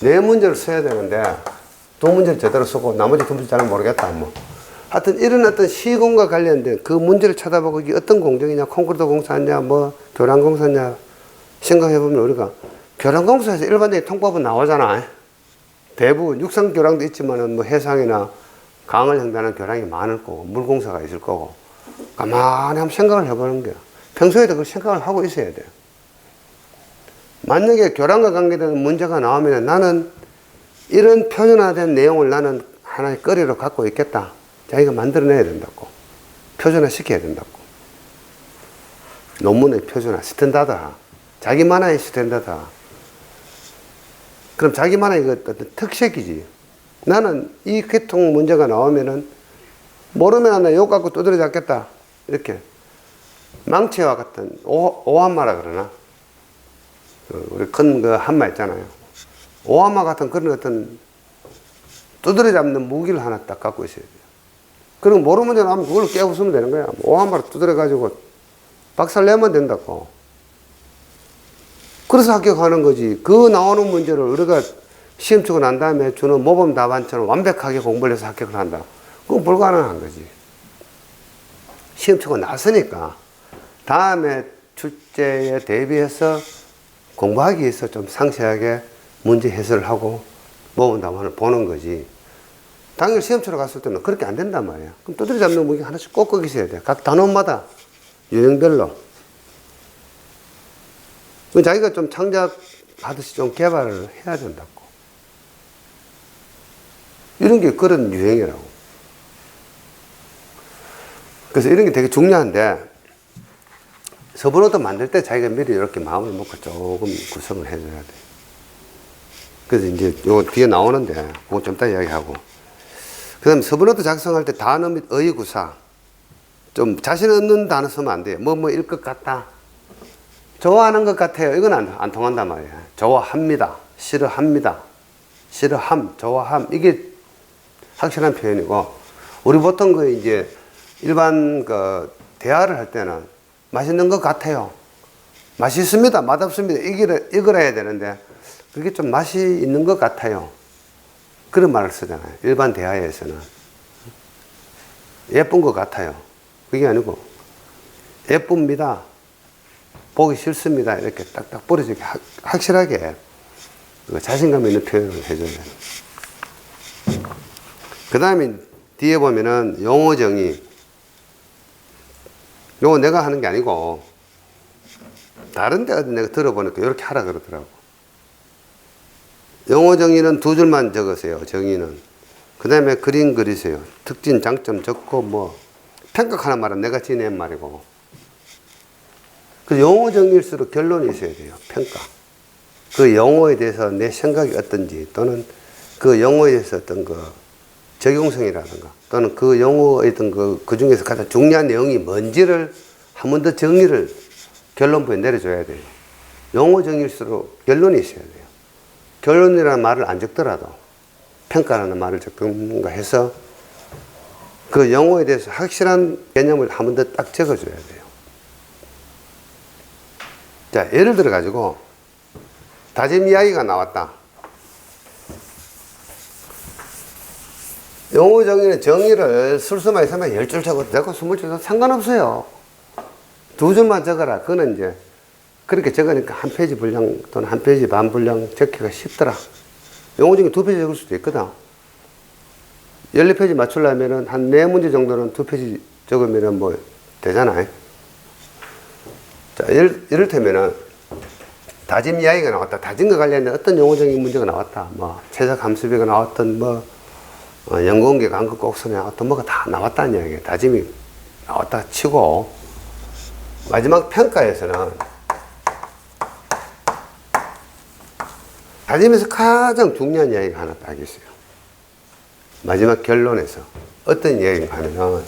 내 문제를 써야 되는데 두 문제를 제대로 쓰고 나머지 두 문제 잘 모르겠다. 뭐. 하여튼 이런 어떤 시공과 관련된 그 문제를 찾아보고 이게 어떤 공정이냐, 콘크리트 공사냐, 뭐 교량 공사냐 생각해보면 우리가 교량 공사에서 일반적인 통법은 나오잖아. 대부분 육상 교량도 있지만은 뭐 해상이나 강을 형성하는 교량이 많을 거고 물공사가 있을 거고 가만히 한번 생각을 해보는 거야. 평소에도 그 생각을 하고 있어야 돼요. 만약에 교량과 관계된 문제가 나오면 나는 이런 표준화된 내용을 나는 하나의 거리로 갖고 있겠다. 자기가 만들어내야 된다고. 표준화 시켜야 된다고. 논문의 표준화, 스탠다드. 자기만의 스탠다드. 그럼 자기만의 그 어떤 특색이지. 나는 이 계통 문제가 나오면은 모르면 나 욕 갖고 두드려 잡겠다. 이렇게. 망치와 같은 오한마라 그러나? 우리 큰 그 한마 있잖아요. 오한마 같은 그런 어떤 두드려 잡는 무기를 하나 딱 갖고 있어야 돼요. 그리고 모르는 문제 나오면 그걸로 깨부수면 되는 거야. 오한마로 두드려 가지고 박살 내면 된다고. 그래서 합격하는 거지. 그 나오는 문제를 우리가 시험 치고 난 다음에 주는 모범 답안처럼 완벽하게 공부를 해서 합격을 한다. 그건 불가능한 거지. 시험 치고 나서니까 다음에 출제에 대비해서 공부하기 위해서 좀 상세하게 문제 해설을 하고 모범 답안을 보는 거지. 당일 시험 치러 갔을 때는 그렇게 안 된단 말이야. 그럼 두드려 잡는 무기 하나씩 꼭 거기 있어야 돼. 각 단원마다 유형별로. 자기가 좀 창작하듯이 좀 개발을 해야 된다고. 이런 게 그런 유형이라고. 그래서 이런 게 되게 중요한데, 서브노트 만들 때 자기가 미리 이렇게 마음을 먹고 조금 구성을 해줘야 돼. 그래서 이제 요 뒤에 나오는데, 그거 좀 이따 이야기하고. 그 다음에 서브노트 작성할 때 단어 및 어휘구사. 좀 자신 없는 단어 쓰면 안 돼요. 뭐일 것 같다. 좋아하는 것 같아요. 이건 안 통한단 말이야. 좋아합니다. 싫어합니다. 싫어함, 좋아함. 이게 확실한 표현이고, 우리 보통 그 이제 일반 그 대화를 할 때는 맛있는 것 같아요. 맛있습니다. 맛없습니다. 이걸 해야 되는데, 그게 좀 맛이 있는 것 같아요. 그런 말을 쓰잖아요. 일반 대화에서는. 예쁜 것 같아요. 그게 아니고, 예쁩니다. 보기 싫습니다. 이렇게 딱딱 부러지게 확실하게 자신감 있는 표현을 해줘야 돼요. 그 다음에 뒤에 보면은 용어 정의. 요거 내가 하는 게 아니고 다른 데 어디 내가 들어보니까 이렇게 하라 그러더라고. 용어 정의는 두 줄만 적으세요. 정의는. 그 다음에 그림 그리세요. 특징, 장점 적고 뭐 평가하는 말은 내가 지낸 말이고. 그 용어 정의일수록 결론이 있어야 돼요. 평가. 그 용어에 대해서 내 생각이 어떤지, 또는 그 용어에 대해서 어떤 그 적용성이라든가, 또는 그 용어의 어떤 그 중에서 가장 중요한 내용이 뭔지를 한 번 더 정의를 결론부에 내려줘야 돼요. 용어 정의일수록 결론이 있어야 돼요. 결론이라는 말을 안 적더라도 평가라는 말을 적든가 해서 그 용어에 대해서 확실한 개념을 한 번 더 딱 적어줘야 돼요. 자, 예를 들어 가지고 다짐 이야기가 나왔다. 용어 정의는 정의를 술수만 있으면 10줄 적어도 되고 20줄 적어도 상관없어요. 두 줄만 적어라. 그거는 이제 그렇게 적으니까 한 페이지 분량 또는 한 페이지 반 분량 적기가 쉽더라. 용어 정의 2페이지 적을 수도 있거든. 14페이지 맞추려면은 한 4문제 정도는 2페이지 적으면은 뭐 되잖아요. 자, 이를테면은 다짐 이야기가 나왔다. 다짐과 관련된 어떤 용어적인 문제가 나왔다. 뭐 최적 함수비가 나왔던 뭐 연공계 간극 곡선이 나왔던 뭐가 다 나왔다는 이야기예요. 다짐이 나왔다 치고 마지막 평가에서는 다짐에서 가장 중요한 이야기가 하나 딱 있어요. 마지막 결론에서 어떤 이야기가 하냐면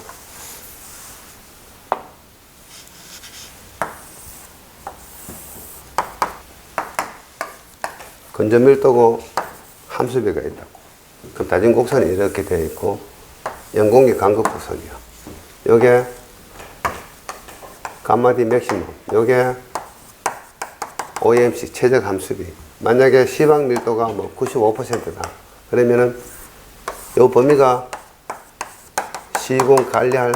건전밀도고 함수비가 있다고. 그럼 다짐 곡선이 이렇게 되어 있고 연공계 간극 곡선이요. 요게 감마디 맥시멈, 요게 OMC 최적 함수비. 만약에 시방 밀도가 뭐 95%다. 그러면은 요 범위가 시공 관리할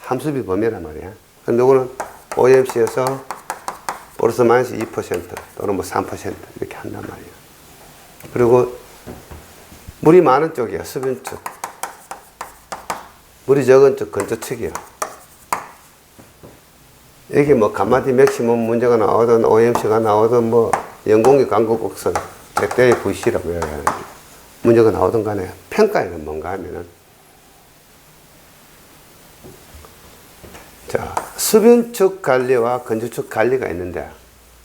함수비 범위란 말이야. 근데 요거는 OMC에서 플러스 마이너스 2% 또는 뭐 3% 이렇게 한단 말이야. 그리고 물이 많은 쪽이야. 수변 측. 물이 적은 쪽 근처 측이야. 여기 뭐 감마디 맥시멈 문제가 나오든 OMC가 나오든 뭐 연공계 간극 곡선 대대의 VC라고 해야 하는데 문제가 나오든 간에 평가에는 뭔가 하면은 자 수변축 관리와 건조축 관리가 있는데,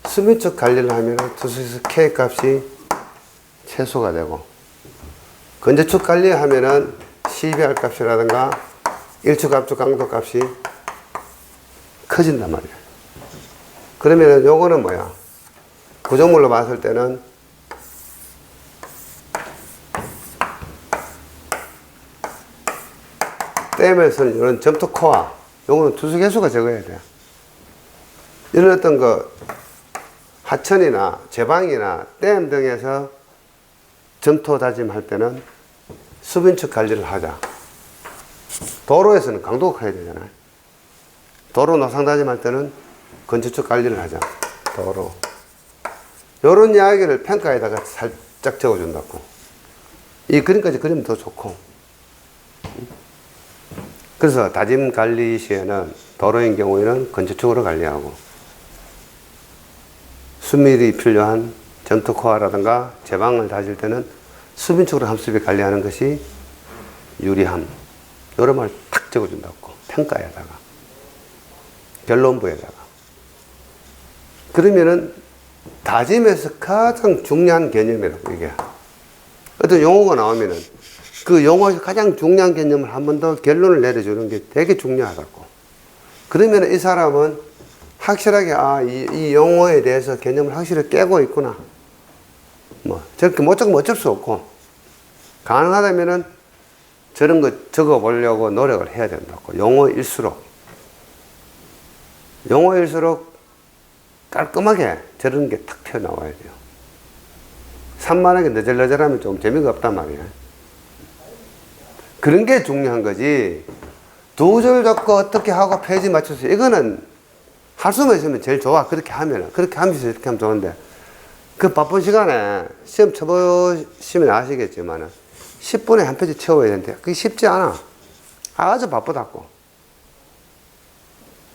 수변축 관리를 하면 투수에서 K 값이 최소가 되고, 건조축 관리하면은 CBR 값이라든가 일축 압축 강도 값이 커진단 말이야. 그러면은 요거는 뭐야? 구조물로 봤을 때는 댐에서는 이런 점토 코어, 요거는 투수 개수가 적어야 돼. 이런 어떤 그 하천이나 제방이나 댐 등에서 점토 다짐할 때는 수변축 관리를 하자. 도로에서는 강도가 커야 되잖아요. 도로 노상 다짐할 때는 건조축 관리를 하자. 도로. 요런 이야기를 평가에다가 살짝 적어준다고. 이 그림까지 그리면 더 좋고. 그래서 다짐 관리 시에는 도로인 경우에는 건조축으로 관리하고, 수밀이 필요한 점토 코어라든가 제방을 다질 때는 수변축으로 함수비 관리하는 것이 유리함. 이런 말 탁 적어준다고. 평가에다가. 결론부에다가. 그러면은 다짐에서 가장 중요한 개념이라고 이게. 어떤 용어가 나오면은 그 용어에서 가장 중요한 개념을 한 번 더 결론을 내려주는 게 되게 중요하다고. 그러면 이 사람은 확실하게, 아, 이 용어에 대해서 개념을 확실히 깨고 있구나. 뭐, 저렇게 못 적으면 어쩔 수 없고, 가능하다면은 저런 거 적어 보려고 노력을 해야 된다고. 용어일수록 깔끔하게 저런 게 탁 튀어나와야 돼요. 산만하게 너절너절하면 좀 재미가 없단 말이에요. 그런 게 중요한 거지. 두 줄 적고 어떻게 하고 페이지 맞춰서, 이거는 할 수만 있으면 제일 좋아. 그렇게 하면은. 그렇게 하면서 이렇게 하면 좋은데, 그 바쁜 시간에 시험 쳐보시면 아시겠지만은 10분에 한 페이지 채워야 되는데 그게 쉽지 않아. 아주 바쁘다고.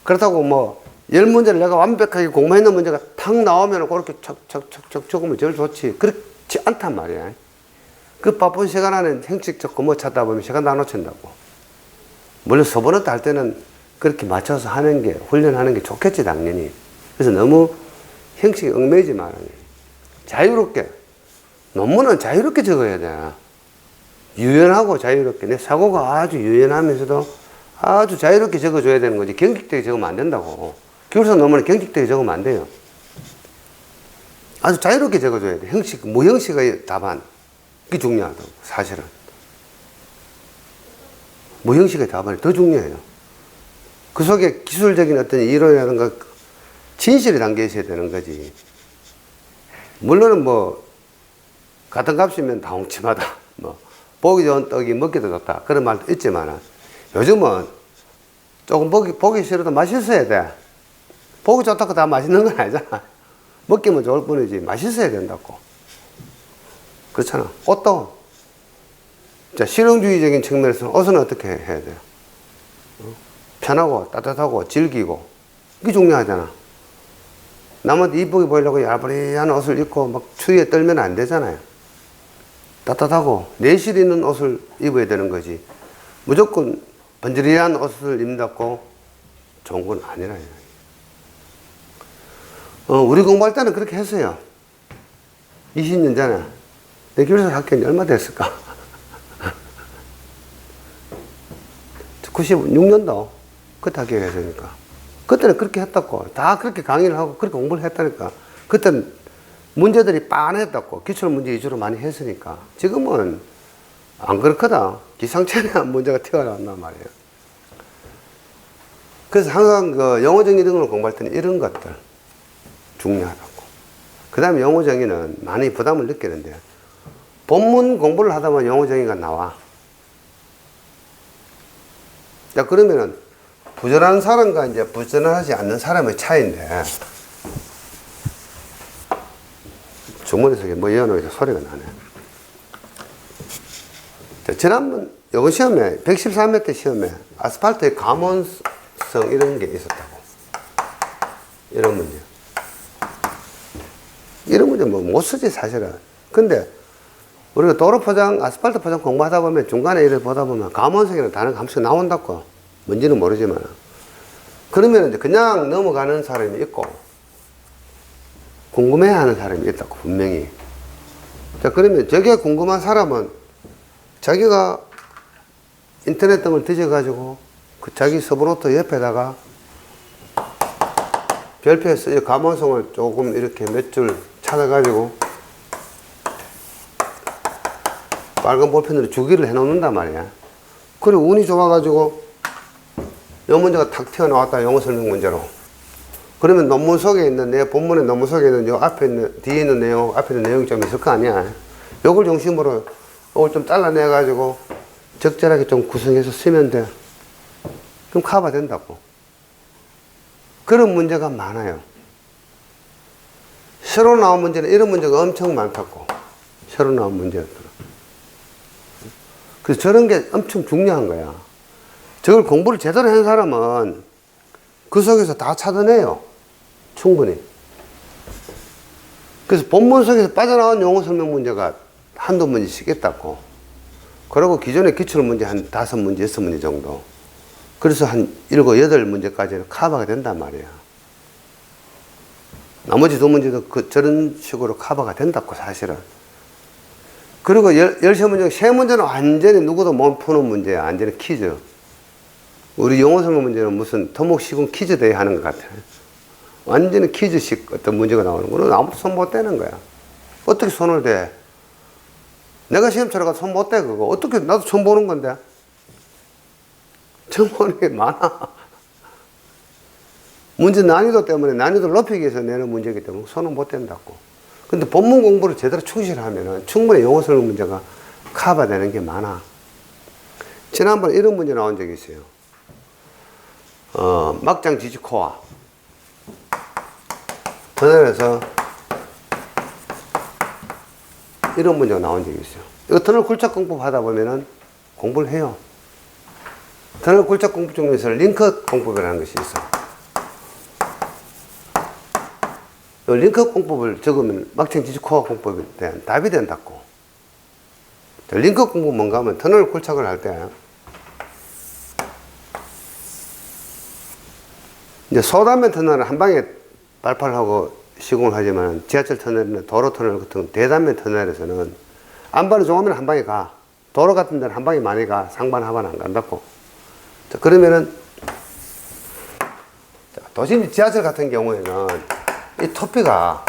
그렇다고 뭐 10문제를 내가 완벽하게 공부했는 문제가 탁 나오면 그렇게 척척척척 적으면 제일 좋지. 그렇지 않단 말이야. 그 바쁜 시간 안에 형식적 뭐 찾다 보면 시간 다 놓친다고. 물론 서번호도 할 때는 그렇게 맞춰서 하는 게, 훈련하는 게 좋겠지, 당연히. 그래서 너무 형식에 얽매이지 말아야 돼. 자유롭게. 논문은 자유롭게 적어야 돼. 유연하고 자유롭게. 내 사고가 아주 유연하면서도 아주 자유롭게 적어줘야 되는 거지. 경직되게 적으면 안 된다고. 교사 논문은 경직되게 적으면 안 돼요. 아주 자유롭게 적어줘야 돼. 형식, 무형식의 답안. 그게 중요하다고, 사실은. 무형식의 답안이 더 중요해요. 그 속에 기술적인 어떤 이론이라든가 진실이 담겨 있어야 되는 거지. 물론은 뭐, 같은 값이면 다 옹침하다. 뭐, 보기 좋은 떡이 먹기도 좋다. 그런 말도 있지만, 요즘은 조금 보기 싫어도 맛있어야 돼. 보기 좋다고 다 맛있는 건 아니잖아. 먹기만 좋을 뿐이지 맛있어야 된다고. 그렇잖아. 옷도. 자, 실용주의적인 측면에서는 옷은 어떻게 해야 돼요? 편하고 따뜻하고 즐기고. 그게 중요하잖아. 남한테 이쁘게 보이려고 야부리한 옷을 입고 막 추위에 떨면 안 되잖아요. 따뜻하고 내실 있는 옷을 입어야 되는 거지. 무조건 번지르한 옷을 입는다고 좋은 건 아니라. 우리 공부할 때는 그렇게 했어요. 20년 전에. 내 교사 학교는 얼마 됐을까? 96년도. 그때 학교에 했으니까. 그때는 그렇게 했다고. 다 그렇게 강의를 하고 그렇게 공부를 했다니까. 그때는 문제들이 빤했다고. 기출문제 위주로 많이 했으니까. 지금은 안 그렇거든. 기상천외한 문제가 튀어나온단 말이에요. 그래서 항상 그 영어 정의 등을 공부할 때는 이런 것들 중요하다고. 그 다음에 영어 정의는 많이 부담을 느끼는데, 본문 공부를 하다 보면 영어 정의가 나와. 자, 그러면은 부전한 사람과 이제 부전하지 않는 사람의 차이인데, 주머니에서 뭐 이어놓으니까 소리가 나네. 자, 지난번 요번 시험에 113회 때 시험에 아스팔트의 감원성 이런 게 있었다고. 이런 문제. 이런 문제 뭐 못 쓰지 사실은. 근데 우리가 도로 포장, 아스팔트 포장 공부하다 보면 중간에 이를 보다 보면 감원성이라는 단어가 한 번씩 나온다고. 뭔지는 모르지만. 그러면 이제 그냥 넘어가는 사람이 있고, 궁금해하는 사람이 있다고, 분명히. 자, 그러면 저게 궁금한 사람은 자기가 인터넷 등을 뒤져가지고 그 자기 서브노트 옆에다가 별표에서 이 감화성을 조금 이렇게 몇 줄 찾아가지고 빨간 볼펜으로 주기를 해 놓는단 말이야. 그리고 운이 좋아가지고 이 문제가 탁 튀어나왔다, 영어 설명 문제로. 그러면 논문 속에 있는 본문의 논문 속에 있는 요 앞에 있는, 뒤에 있는 내용, 앞에 있는 내용이 좀 있을 거 아니야. 요걸 중심으로 요걸 좀 잘라내가지고 적절하게 좀 구성해서 쓰면 돼. 그럼 커버 된다고. 그런 문제가 많아요. 새로 나온 문제는 이런 문제가 엄청 많다고. 새로 나온 문제들. 그래서 저런 게 엄청 중요한 거야. 저걸 공부를 제대로 한 사람은 그 속에서 다 찾아내요. 충분히. 그래서 본문 속에서 빠져나온 용어 설명 문제가 한두 문제씩 있다고. 그리고 기존의 기출 문제 한 5문제, 6문제 정도. 그래서 한 7, 8문제까지는 커버가 된단 말이야. 나머지 2문제도 저런 식으로 커버가 된다고, 사실은. 그리고 13문제, 3문제는 완전히 누구도 못 푸는 문제야. 완전히 퀴즈. 우리 영어 설명 문제는 무슨 토목시군 퀴즈 대회 하는 것 같아. 완전히 퀴즈식 어떤 문제가 나오는 거는 아무도 손 못 대는 거야. 어떻게 손을 대? 내가 시험 치러 가서 손 못 대, 그거. 어떻게, 나도 처음 보는 건데. 처음 보는 게 많아. 문제 난이도 때문에 난이도를 높이기 위해서 내는 문제이기 때문에 손은 못 댄다고. 근데 본문 공부를 제대로 충실하면은 충분히 영어 설명 문제가 커버되는 게 많아. 지난번에 이런 문제 나온 적이 있어요. 막장 지지코아. 터널에서 이런 문제가 나온 적이 있어요. 이거 터널 굴착 공부 하다 보면은 공부를 해요. 터널 굴착 공부 중에서 링크 공법이라는 것이 있어. 이 링크 공법을 적으면 막장 지지코아 공법에 대한 답이 된다고. 링크 공부 뭔가 하면 터널 굴착을 할 때 이제 소단면 터널은 한 방에 발파를 하고 시공을 하지만 지하철 터널이나 도로 터널 같은 대단면 터널에서는 안반을 종하면 한 방에 가. 도로 같은 데는 한 방에 많이 가. 상반, 하반 안 간다고. 자, 그러면은 도심 지하철 같은 경우에는 이 토피가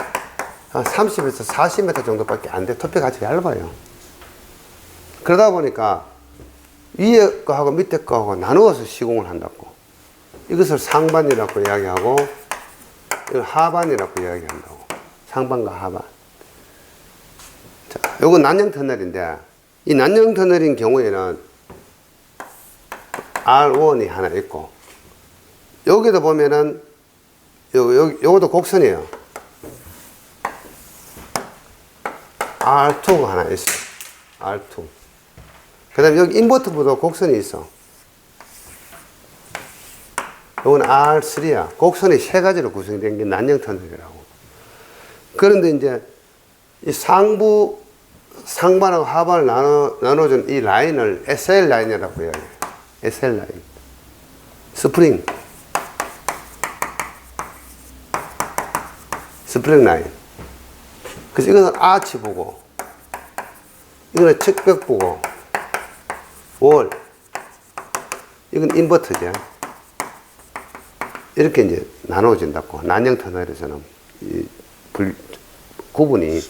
한 30에서 40m 정도밖에 안 돼. 토피가 아주 얇아요. 그러다 보니까 위에 거하고 밑에 거하고 나누어서 시공을 한다고. 이것을 상반이라고 이야기하고 이걸 하반이라고 이야기한다고. 상반과 하반. 자, 요건 난영 터널인데 이 난영 터널인 경우에는 R1이 하나 있고 여기도 보면은 요것도 곡선이에요. R2가 하나 있어. R2. 그 다음에 여기 인버터보다 곡선이 있어. 요건 R3야. 곡선이 3가지로 구성된 게 난영 터널이라고. 그런데 이제 이 상반하고 하반을 나눠준 이 라인을 SL 라인이라고 해요. SL 라인. 스프링 라인. 그래서 이거는 아치 보고, 이거는 측벽 보고, 월, 이건 인버터죠. 이렇게 이제 나눠진다고. 난영 터널에서는 이 구분이.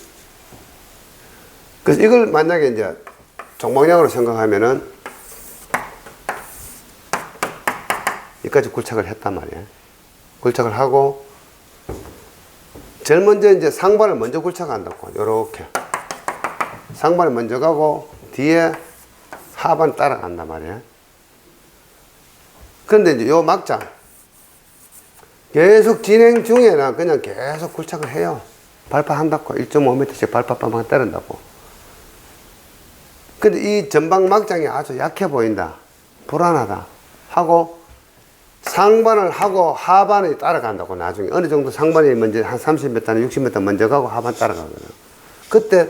그래서 이걸 만약에 이제 정방향으로 생각하면은 여기까지 굴착을 했단 말이에요. 굴착을 하고 제일 먼저 이제 상반을 먼저 굴착한다고. 요렇게 상반을 먼저 가고 뒤에 하반 따라간단 말이에요. 그런데 이제 요 막장 계속 진행 중에는 그냥 계속 굴착을 해요. 발파한다고. 1.5m씩 발파 빵빵 때린다고. 근데 이 전방 막장이 아주 약해 보인다. 불안하다. 하고 상반을 하고 하반이 따라간다고. 나중에 어느 정도 상반이 먼저 한 30m나 60m 먼저 가고 하반 따라가거든. 그때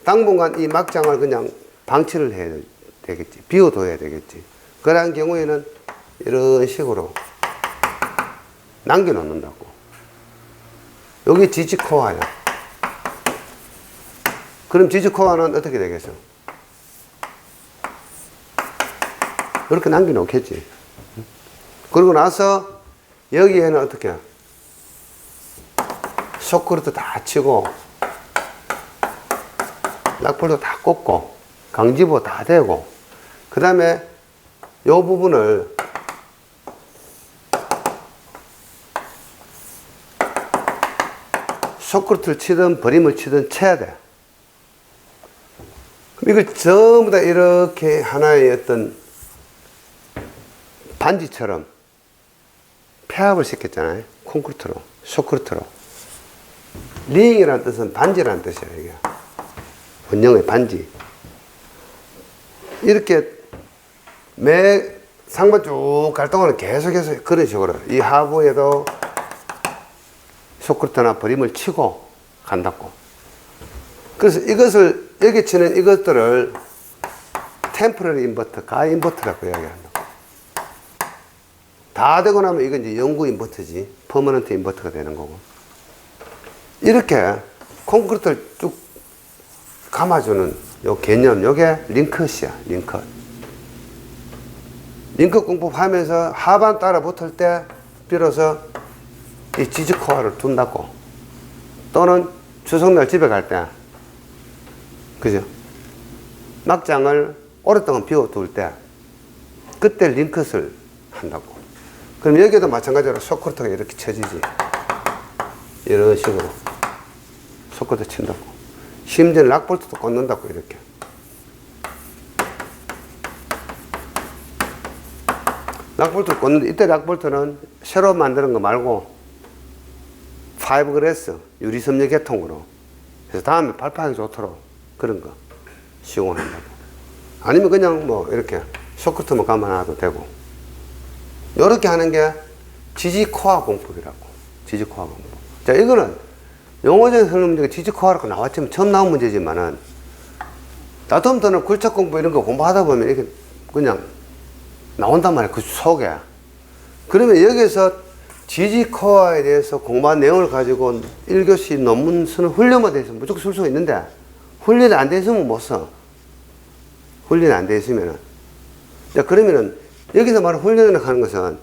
당분간 이 막장을 그냥 방치를 해야 되겠지. 비워둬야 되겠지. 그러한 경우에는 이런 식으로 남겨놓는다고. 여기 지지코어야. 그럼 지지코어는 어떻게 되겠어? 이렇게 남겨놓겠지. 그러고 나서 여기에는 어떻게 해? 쇼크루트 다 치고 락볼도 다 꽂고 강지보 다 대고 그 다음에 요 부분을 쇼크루트를 치든 버림을 치든 쳐야 돼. 그럼 이걸 전부 다 이렇게 하나의 어떤 반지처럼 폐합을 시켰잖아요. 콘크리트로, 쇼크루트로. 링이라는 뜻은 반지라는 뜻이에요. 이게 원형의 반지. 이렇게 매 상반 쭉 갈 동안은 계속해서 그런 식으로 이 하부에도 쇼크루트나 버림을 치고 간다고. 그래서 이것을 여기 치는 이것들을 템포러리 인버터, 가이 인버터라고 이야기한다. 다 되고 나면 이건 이제 영구 인버터지. 퍼머넌트 인버터가 되는 거고. 이렇게 콘크리트를 쭉 감아주는 요 개념, 요게 링컷이야, 링컷. 링컷 공법하면서 하반 따라 붙을 때 비로소 이 지지코어를 둔다고. 또는 추석날 집에 갈 때, 그죠? 막장을 오랫동안 비워둘 때, 그때 링컷을 한다고. 그럼 여기도 마찬가지로 쇼크루트가 이렇게 쳐지지. 이런 식으로 쇼크루트 친다고. 심지어 락볼트도 꽂는다고. 이렇게 락볼트를 꽂는데, 이때 락볼트는 새로 만드는 거 말고 파이버그래스 유리섬유 계통으로 해서 다음에 발파하기 좋도록 그런 거 시공한다고. 아니면 그냥 뭐 이렇게 쇼크루트만 감아놔도 되고. 이렇게 하는 게 지지코어 공법이라고. 지지코어 공법. 자, 이거는 용어적인 설명 중에 지지코어라고 나왔지만 처음 나온 문제지만은 다음부터는 굴착 공부 이런 거 공부하다 보면 이게 그냥 나온단 말이야. 그 속에. 그러면 여기서 지지코어에 대해서 공부한 내용을 가지고 1교시 논문 쓰는 훈련만 돼 있으면 무조건 쓸 수가 있는데, 훈련이 안 돼 있으면 못 써. 훈련이 안 돼 있으면은. 자, 그러면은 여기서 말하는 훈련을 하는 것은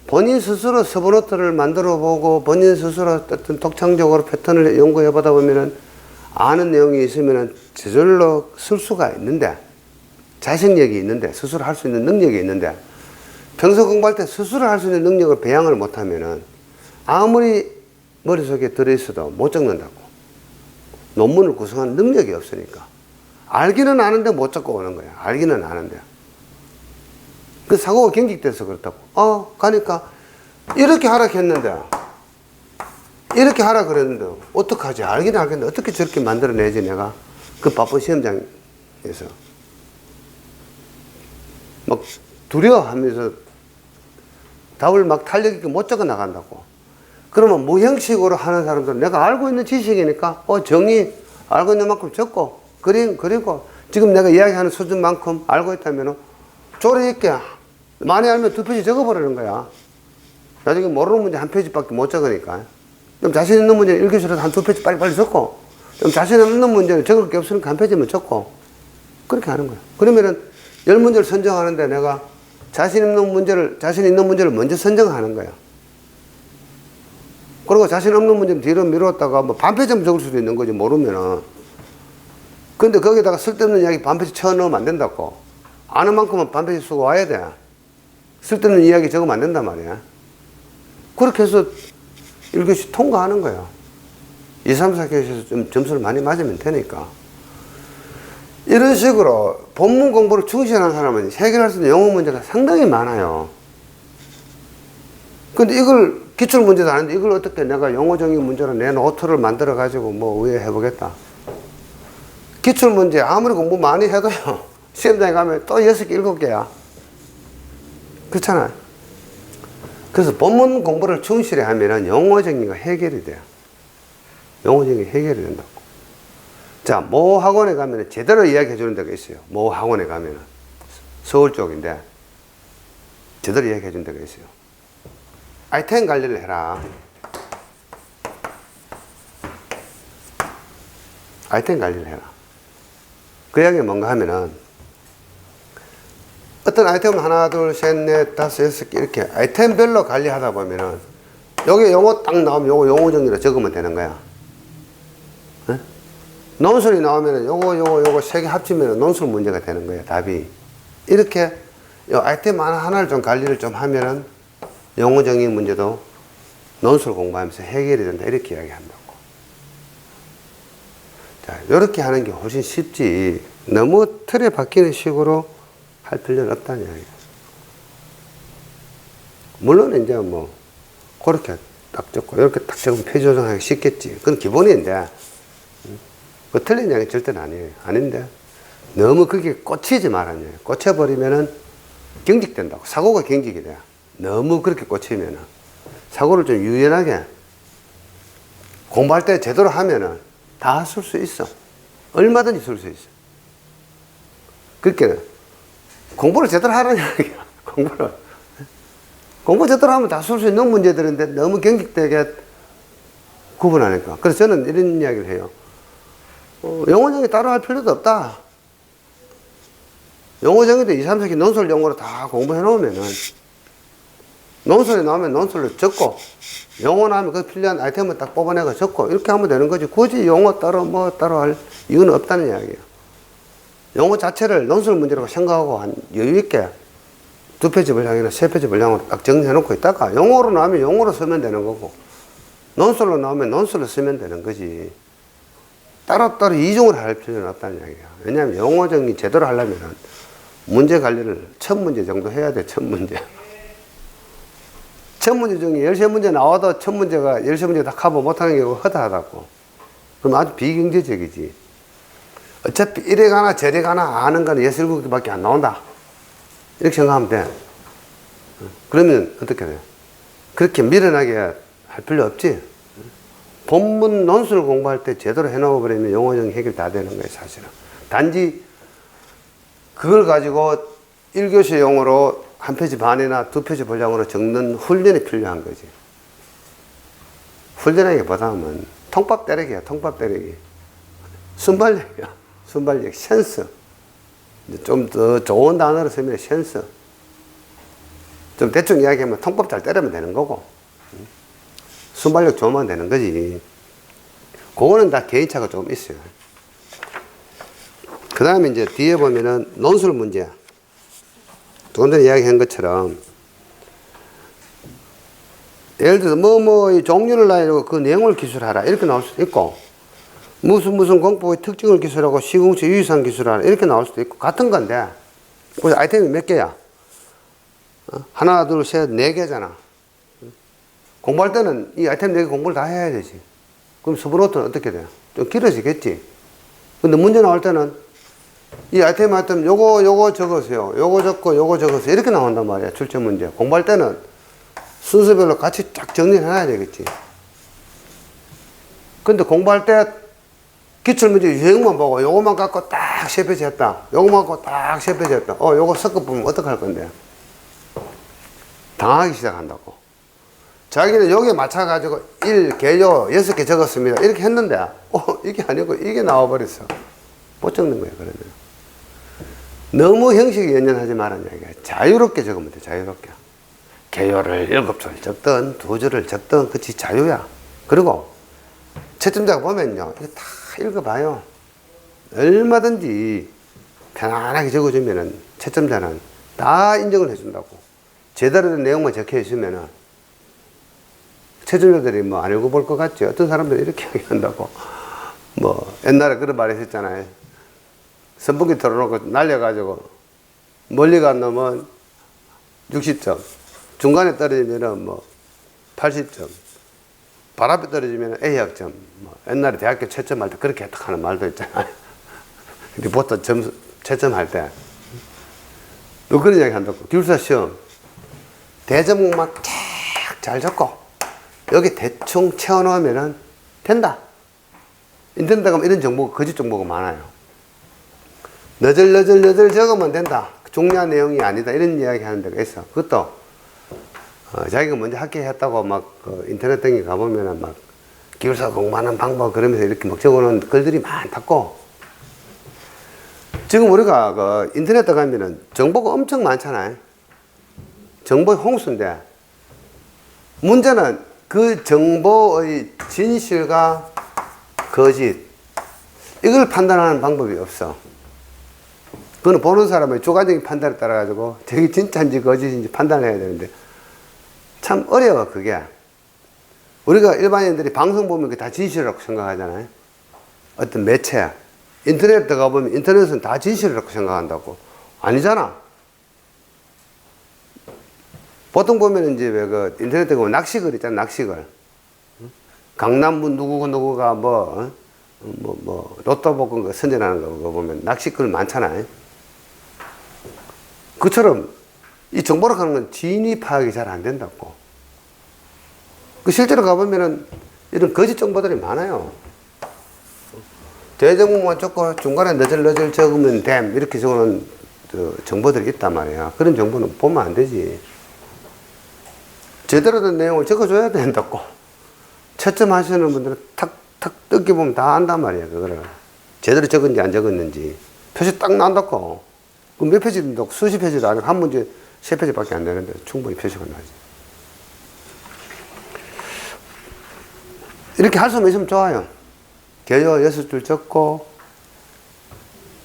본인 스스로 서브노트를 만들어 보고 본인 스스로 어떤 독창적으로 패턴을 연구해 보다 보면은 아는 내용이 있으면은 저절로 쓸 수가 있는데, 자신력이 있는데, 스스로 할 수 있는 능력이 있는데, 평소 공부할 때 스스로 할 수 있는 능력을 배양을 못하면은 아무리 머릿속에 들어있어도 못 적는다고. 논문을 구성하는 능력이 없으니까. 알기는 아는데 못 적고 오는 거야. 알기는 아는데. 그 사고가 경직돼서 그렇다고. 가니까 이렇게 하라 했는데, 이렇게 하라 그랬는데 어떡하지? 알기는 알겠는데 어떻게 저렇게 만들어내지 내가? 그 바쁜 시험장에서 막 두려워하면서 답을 막 탄력 있게 못 적어 나간다고. 그러면 무형식으로 하는 사람들은 내가 알고 있는 지식이니까 정의 알고 있는 만큼 적고 그리고 지금 내가 이야기하는 수준만큼 알고 있다면 조리 있게 많이 알면 2페이지 적어버리는 거야. 나중에 모르는 문제 1페이지밖에 못 적으니까. 좀 자신 있는 문제는 1교시라도 한 2페이지 빨리빨리 적고, 좀 자신 없는 문제는 적을 게 없으니까 1페이지만 적고, 그렇게 하는 거야. 그러면은 10문제를 선정하는데 내가 자신 있는 문제를 먼저 선정하는 거야. 그리고 자신 없는 문제는 뒤로 미뤘다가 뭐 반페이지만 적을 수도 있는 거지, 모르면은. 근데 거기다가 쓸데없는 이야기 반페이지 쳐 넣으면 안 된다고. 아는 만큼은 반페이지 쓰고 와야 돼. 쓸데없는 이야기 적으면 안 된단 말이야. 그렇게 해서 1교시 통과하는 거야. 2, 3, 4교시에서 좀 점수를 많이 맞으면 되니까. 이런 식으로 본문 공부를 충실한 사람은 해결할 수 있는 영어 문제가 상당히 많아요. 근데 이걸 기출 문제도 아닌데 이걸 어떻게 내가 영어적인 문제로 내 노트를 만들어 가지고 뭐 의뢰해 보겠다. 기출 문제 아무리 공부 많이 해도요, 시험장에 가면 또 6개, 7개야. 그렇잖아요. 그래서 본문 공부를 충실히 하면은 영어적인 거 해결이 돼요. 영어적인 게 해결이 된다고. 자, 모 학원에 가면 제대로 이야기해 주는 데가 있어요. 모 학원에 가면은. 서울 쪽인데, 제대로 이야기해 주는 데가 있어요. 아이템 관리를 해라. 아이템 관리를 해라. 그 이야기가 뭔가 하면은, 어떤 아이템을 하나, 둘, 셋, 넷, 다섯, 여섯 개 이렇게 아이템별로 관리하다 보면은, 여기 요거 딱 나오면 요거 용어 정리로 적으면 되는 거야. 네? 논술이 나오면은 요거 세 개 합치면은 논술 문제가 되는 거야, 답이. 이렇게 요 아이템 하나를 좀 관리를 좀 하면은 용어 정의 문제도 논술 공부하면서 해결이 된다. 이렇게 이야기한다고. 자, 요렇게 하는 게 훨씬 쉽지. 너무 틀에 박히는 식으로 할 필요는 없다는 이야기야. 물론 이제 뭐 그렇게 딱 적고 이렇게 딱 적으면 표지 조정하기 쉽겠지. 그건 기본인데 그 틀린 이야기 절대는 아니에요. 아닌데 너무 그게 꽂히지 말아요. 꽂혀버리면은 경직된다고. 사고가 경직이 돼. 너무 그렇게 꽂히면은 사고를 좀 유연하게 공부할 때 제대로 하면은 다 쓸 수 있어. 얼마든지 쓸 수 있어. 그렇게 공부를 제대로 하라는 이야기야. 공부 제대로 하면 다 쓸 수 있는 문제들인데 너무 경직되게 구분하니까. 그래서 저는 이런 이야기를 해요. 영어정의 따로 할 필요도 없다. 영어정의도 2, 3, 4기 논술 용어로 다 공부해 놓으면은 논술에 나오면 논술로 적고 영어 나오면 그 필요한 아이템을 딱 뽑아내고 적고 이렇게 하면 되는 거지. 굳이 영어 따로 뭐 따로 할 이유는 없다는 이야기예요. 영어 자체를 논술 문제라고 생각하고 한 여유있게 2페이지 분량이나 3페이지 분량으로 딱 정리해 놓고 있다가 영어로 나오면 영어로 쓰면 되는 거고 논술로 나오면 논술로 쓰면 되는 거지. 따로따로 이중을 할 필요는 없다는 이야기야. 왜냐하면 영어 정리 제대로 하려면 문제 관리를 첫 문제 정도 해야 돼. 첫 문제. 첫 문제 중에 13문제 나와도 첫 문제가 13문제 다 커버 못하는 경우가 허다하다고. 그럼 아주 비경제적이지. 어차피 이래 가나 저래 가나 아는 거는 예술국밖에 안 나온다. 이렇게 생각하면 돼. 그러면 어떻게 돼? 그렇게 미련하게 할 필요 없지. 본문 논술 공부할 때 제대로 해놓아 버리면 영어정의 해결 다 되는 거예요, 사실은. 단지 그걸 가지고 1교시 용어로 한 페이지 반이나 2페이지 분량으로 적는 훈련이 필요한 거지. 훈련하기보다는 통밥 때리기야, 통밥 때리기. 순발력이야, 순발력, 센스. 좀 더 좋은 단어로 쓰면 센스. 좀 대충 이야기하면 통밥 잘 때리면 되는 거고. 순발력 좋으면 되는 거지. 그거는 다 개인차가 조금 있어요. 그 다음에 이제 뒤에 보면은 논술 문제. 조금 전에 이야기한 것처럼 예를 들어서 뭐뭐의 종류를 나열하고 그 내용을 기술하라 이렇게 나올 수도 있고 무슨 공법의 특징을 기술하고 시공체 유의사항 기술하라 이렇게 나올 수도 있고 같은 건데 그래서 아이템이 몇 개야? 하나 둘 셋 네 개잖아. 공부할 때는 이 아이템 4개 공부를 다 해야 되지. 그럼 수브노트는 어떻게 돼요? 좀 길어지겠지. 근데 문제 나올 때는 이 아이템 요거 적으세요. 요거 적고 요거 적으세요. 이렇게 나온단 말이야. 출제 문제. 공부할 때는 순서별로 같이 쫙 정리를 해놔야 되겠지. 근데 공부할 때 기출문제 유형만 보고 요거만 갖고 딱 3페이지 했다. 요거만 갖고 딱 3페이지 했다. 요거 섞어보면 어떡할 건데? 당하기 시작한다고. 자기는 여기에 맞춰가지고 1, 개요 6개 적었습니다. 이렇게 했는데, 이게 아니고 이게 나와버렸어. 못 적는 거야, 그러면. 너무 형식에 연연하지 말라는 이야기야. 자유롭게 적으면 돼, 자유롭게. 개요를 7줄 적든 2줄을 적든, 그치, 자유야. 그리고, 채점자가 보면요, 이거 다 읽어봐요. 얼마든지 편안하게 적어주면은, 채점자는 다 인정을 해준다고. 제대로 된 내용만 적혀 있으면은, 채점자들이 뭐 안 읽어볼 것 같지? 어떤 사람들이 이렇게 얘기한다고. 뭐, 옛날에 그런 말이 있었잖아요. 선풍기 틀어놓고 날려가지고, 멀리 간 놈은 60점, 중간에 떨어지면은 뭐 80점, 발 앞에 떨어지면 A학점, 뭐 옛날에 대학교 채점할 때 그렇게 딱 하는 말도 있잖아요. 리포터 채점할 때. 또 그런 이야기 한다고. 기술사 시험, 대제목만 쫙 잘 적고, 여기 대충 채워놓으면 된다. 인터넷에 가면 이런 정보가, 거짓 정보가 많아요. 너절 적으면 된다. 중요한 내용이 아니다. 이런 이야기 하는 데가 있어. 그것도, 자기가 먼저 합격했다고 막 인터넷 등에 가보면은 막 기술사 공부하는 방법 그러면서 이렇게 막 적어놓은 글들이 많다고. 지금 우리가 인터넷 들어가면은 정보가 엄청 많잖아요. 정보의 홍수인데 문제는 그 정보의 진실과 거짓 이걸 판단하는 방법이 없어. 그거는 보는 사람의 주관적인 판단에 따라 가지고 저게 진짜인지 거짓인지 판단을 해야 되는데 참 어려워. 그게 우리가 일반인들이 방송 보면 그게 다 진실이라고 생각하잖아요. 어떤 매체 인터넷 들어가 보면 인터넷은 다 진실이라고 생각한다고. 아니잖아. 보통 보면 이제 왜 인터넷 들어가 보면 낚시글 있잖아. 낚시글. 강남구 누구가 로또 복권 거 선전하는 거 보면 낚시글 많잖아요. 그처럼 이 정보라고 하는 건 진위 파악이 잘 안 된다고. 실제로 가보면은 이런 거짓 정보들이 많아요. 대정부만 적고 중간에 너절너절 적으면 됨 이렇게 적어놓은 정보들이 있단 말이야. 그런 정보는 보면 안 되지. 제대로 된 내용을 적어줘야 된다고. 채점 하시는 분들은 탁탁 뜯기 보면 다 안단 말이야. 그거를 제대로 적었는지 안 적었는지 표시 딱 난다고. 그 몇 페이지 된다고. 수십 페이지도 아니고 한 문제 3페이지밖에 안 되는데 충분히 표시가 나지. 이렇게 할 수만 있으면 좋아요. 개요 6줄 적고,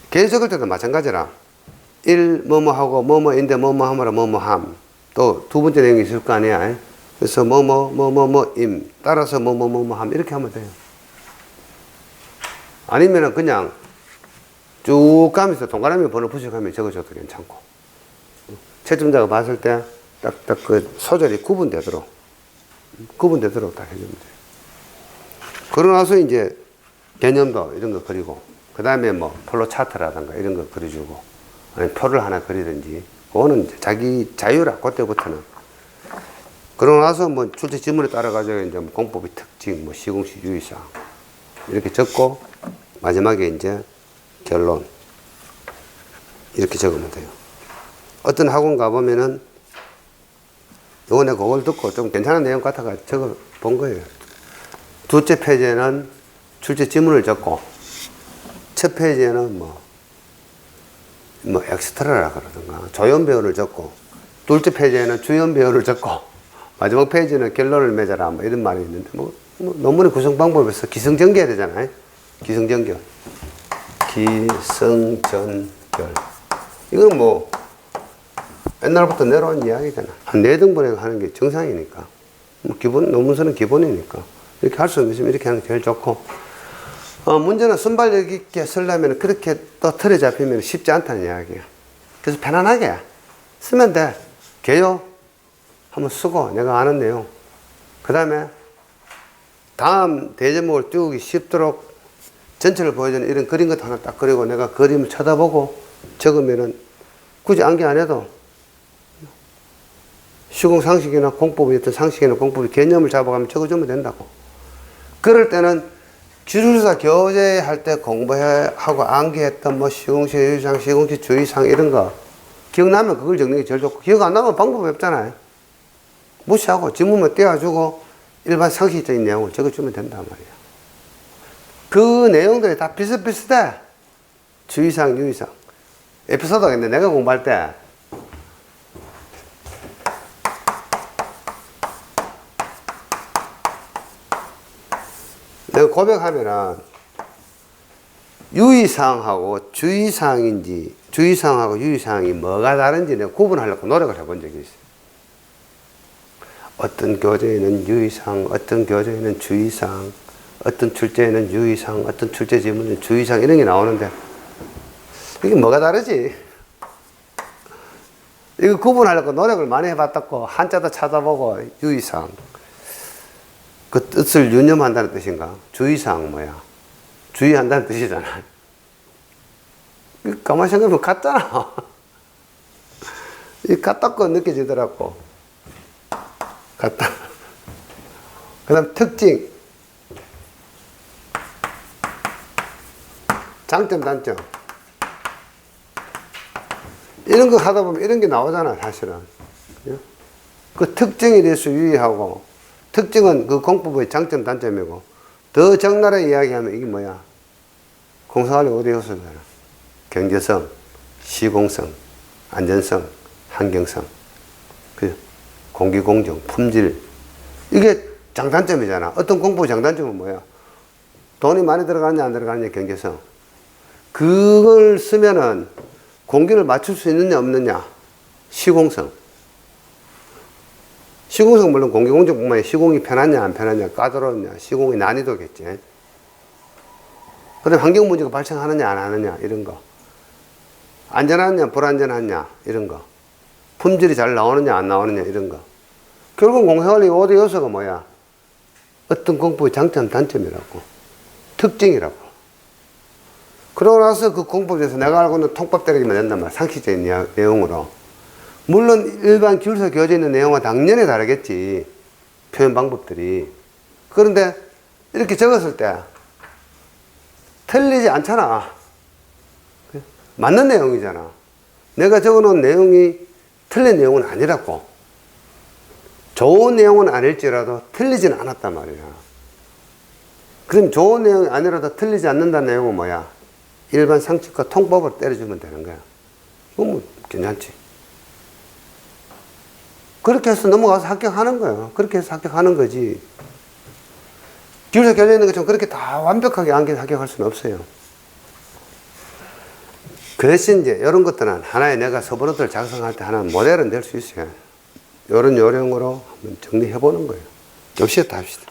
개요 적을 때도 마찬가지라. 1 뭐뭐하고 뭐뭐인데 뭐뭐하므로 뭐뭐함. 또 두 번째 내용이 있을 거 아니야. 그래서 뭐뭐뭐뭐뭐임 따라서 뭐뭐뭐뭐함 이렇게 하면 돼요. 아니면은 그냥 쭉 가면서 동그라미 번호 푸시가면 적어줘도 괜찮고. 채점자가 봤을 때 딱딱 그 소절이 구분되도록 딱 해주면 돼요. 그러고 나서 이제 개념도 이런 거 그리고, 그 다음에 뭐 플로 차트라든가 이런 거 그려주고, 아니 표를 하나 그리든지, 그거는 자기 자유라, 그때부터는. 그러고 나서 뭐 출제 지문에 따라가지고 이제 뭐 공법의 특징, 뭐 시공식 유의사항, 이렇게 적고, 마지막에 이제 결론. 이렇게 적으면 돼요. 어떤 학원 가보면은, 요번에 그걸 듣고 좀 괜찮은 내용 같아가 적어 본 거예요. 둘째 페이지에는 출제 지문을 적고, 첫 페이지에는 뭐 엑스트라라 그러던가, 조연 배우를 적고, 둘째 페이지에는 주연 배우를 적고, 마지막 페이지는 결론을 맺어라, 뭐 이런 말이 있는데, 논문의 구성 방법에서 기승전결해야 되잖아요. 기승전결. 기승전결. 이건 뭐, 옛날부터 내려온 이야기잖아. 한 4등분에 하는 게 정상이니까. 논문서는 기본이니까. 이렇게 할 수 있으면 이렇게 하는 게 제일 좋고, 문제는 순발력 있게 쓰려면 그렇게 또 틀에 잡히면 쉽지 않다는 이야기야. 그래서 편안하게 쓰면 돼. 개요 한번 쓰고, 내가 아는 내용. 그 다음에 다음 대제목을 띄우기 쉽도록 전체를 보여주는 이런 그림 같은 하나 딱 그리고 내가 그림을 쳐다보고 적으면은 굳이 암기 안 해도 시공상식이나 공법이 어떤 상식이나 공법의 개념을 잡아가면 적어주면 된다고. 그럴 때는 기술사 교재할 때 공부하고 암기했던 뭐 시공식 유의사항, 시공식 주의사항 이런 거 기억나면 그걸 적는 게 제일 좋고, 기억 안 나면 방법이 없잖아요. 무시하고 지문만 떼어주고 일반 상식적인 내용을 적어주면 된단 말이야. 그 내용들이 다 비슷비슷해. 주의사항, 유의사항. 에피소드가 있는데 내가 공부할 때 내가 고백하면은 유의사항하고 주의사항인지, 주의사항하고 유의사항이 뭐가 다른지 내가 구분하려고 노력을 해본 적이 있어요. 어떤 교재에는 유의사항, 어떤 교재에는 주의사항, 어떤 출제에는 유의사항, 어떤 출제 지문은 주의사항 이런 게 나오는데 이게 뭐가 다르지? 이거 구분하려고 노력을 많이 해봤다고. 한자도 찾아보고 유의사항. 그 뜻을 유념한다는 뜻인가? 주의사항 뭐야? 주의한다는 뜻이잖아. 가만히 생각하면 같잖아. 이 같다고 느껴지더라고. 같다. 그 다음 특징. 장점, 단점. 이런 거 하다 보면 이런 게 나오잖아, 사실은. 그 특징에 대해서 유의하고, 특징은 그 공법의 장점, 단점이고, 더 적나라하게 이야기하면 이게 뭐야? 공사관리 5대 요소잖아. 경제성, 시공성, 안전성, 환경성, 공기공정, 품질. 이게 장단점이잖아. 어떤 공법의 장단점은 뭐야? 돈이 많이 들어가느냐, 안 들어가느냐, 경제성. 그걸 쓰면은 공기를 맞출 수 있느냐, 없느냐, 시공성. 시공성 물론 공기공정뿐만 아니라 시공이 편하냐, 안 편하냐, 까다롭냐, 시공의 난이도겠지. 그 다음에 환경 문제가 발생하느냐, 안 하느냐, 이런 거. 안전하냐, 불안전하냐, 이런 거. 품질이 잘 나오느냐, 안 나오느냐, 이런 거. 결국 공사관리 5대 요소가 뭐야? 어떤 공법의 장점, 단점이라고. 특징이라고. 그러고 나서 그 공법에서 내가 알고 있는 통밥 때리기만 된단 말이야. 상식적인 내용으로. 물론 일반 기술서 교재에 있는 내용은 당연히 다르겠지. 표현 방법들이. 그런데 이렇게 적었을 때 틀리지 않잖아. 맞는 내용이잖아. 내가 적어놓은 내용이 틀린 내용은 아니라고. 좋은 내용은 아닐지라도 틀리지는 않았단 말이야. 그럼 좋은 내용이 아니라도 틀리지 않는다는 내용은 뭐야? 일반 상식과 통법을 때려주면 되는 거야. 그건 뭐 괜찮지. 그렇게 해서 넘어가서 합격하는 거예요. 그렇게 해서 합격하는 거지. 기술서 교재에 있는 것처럼 그렇게 다 완벽하게 합격할 수는 없어요. 그 대신 이제 이런 것들은 하나의 내가 서본어들 작성할 때 하나의 모델은 될 수 있어요. 이런 요령으로 한번 정리해 보는 거예요. 역시 다 합시다.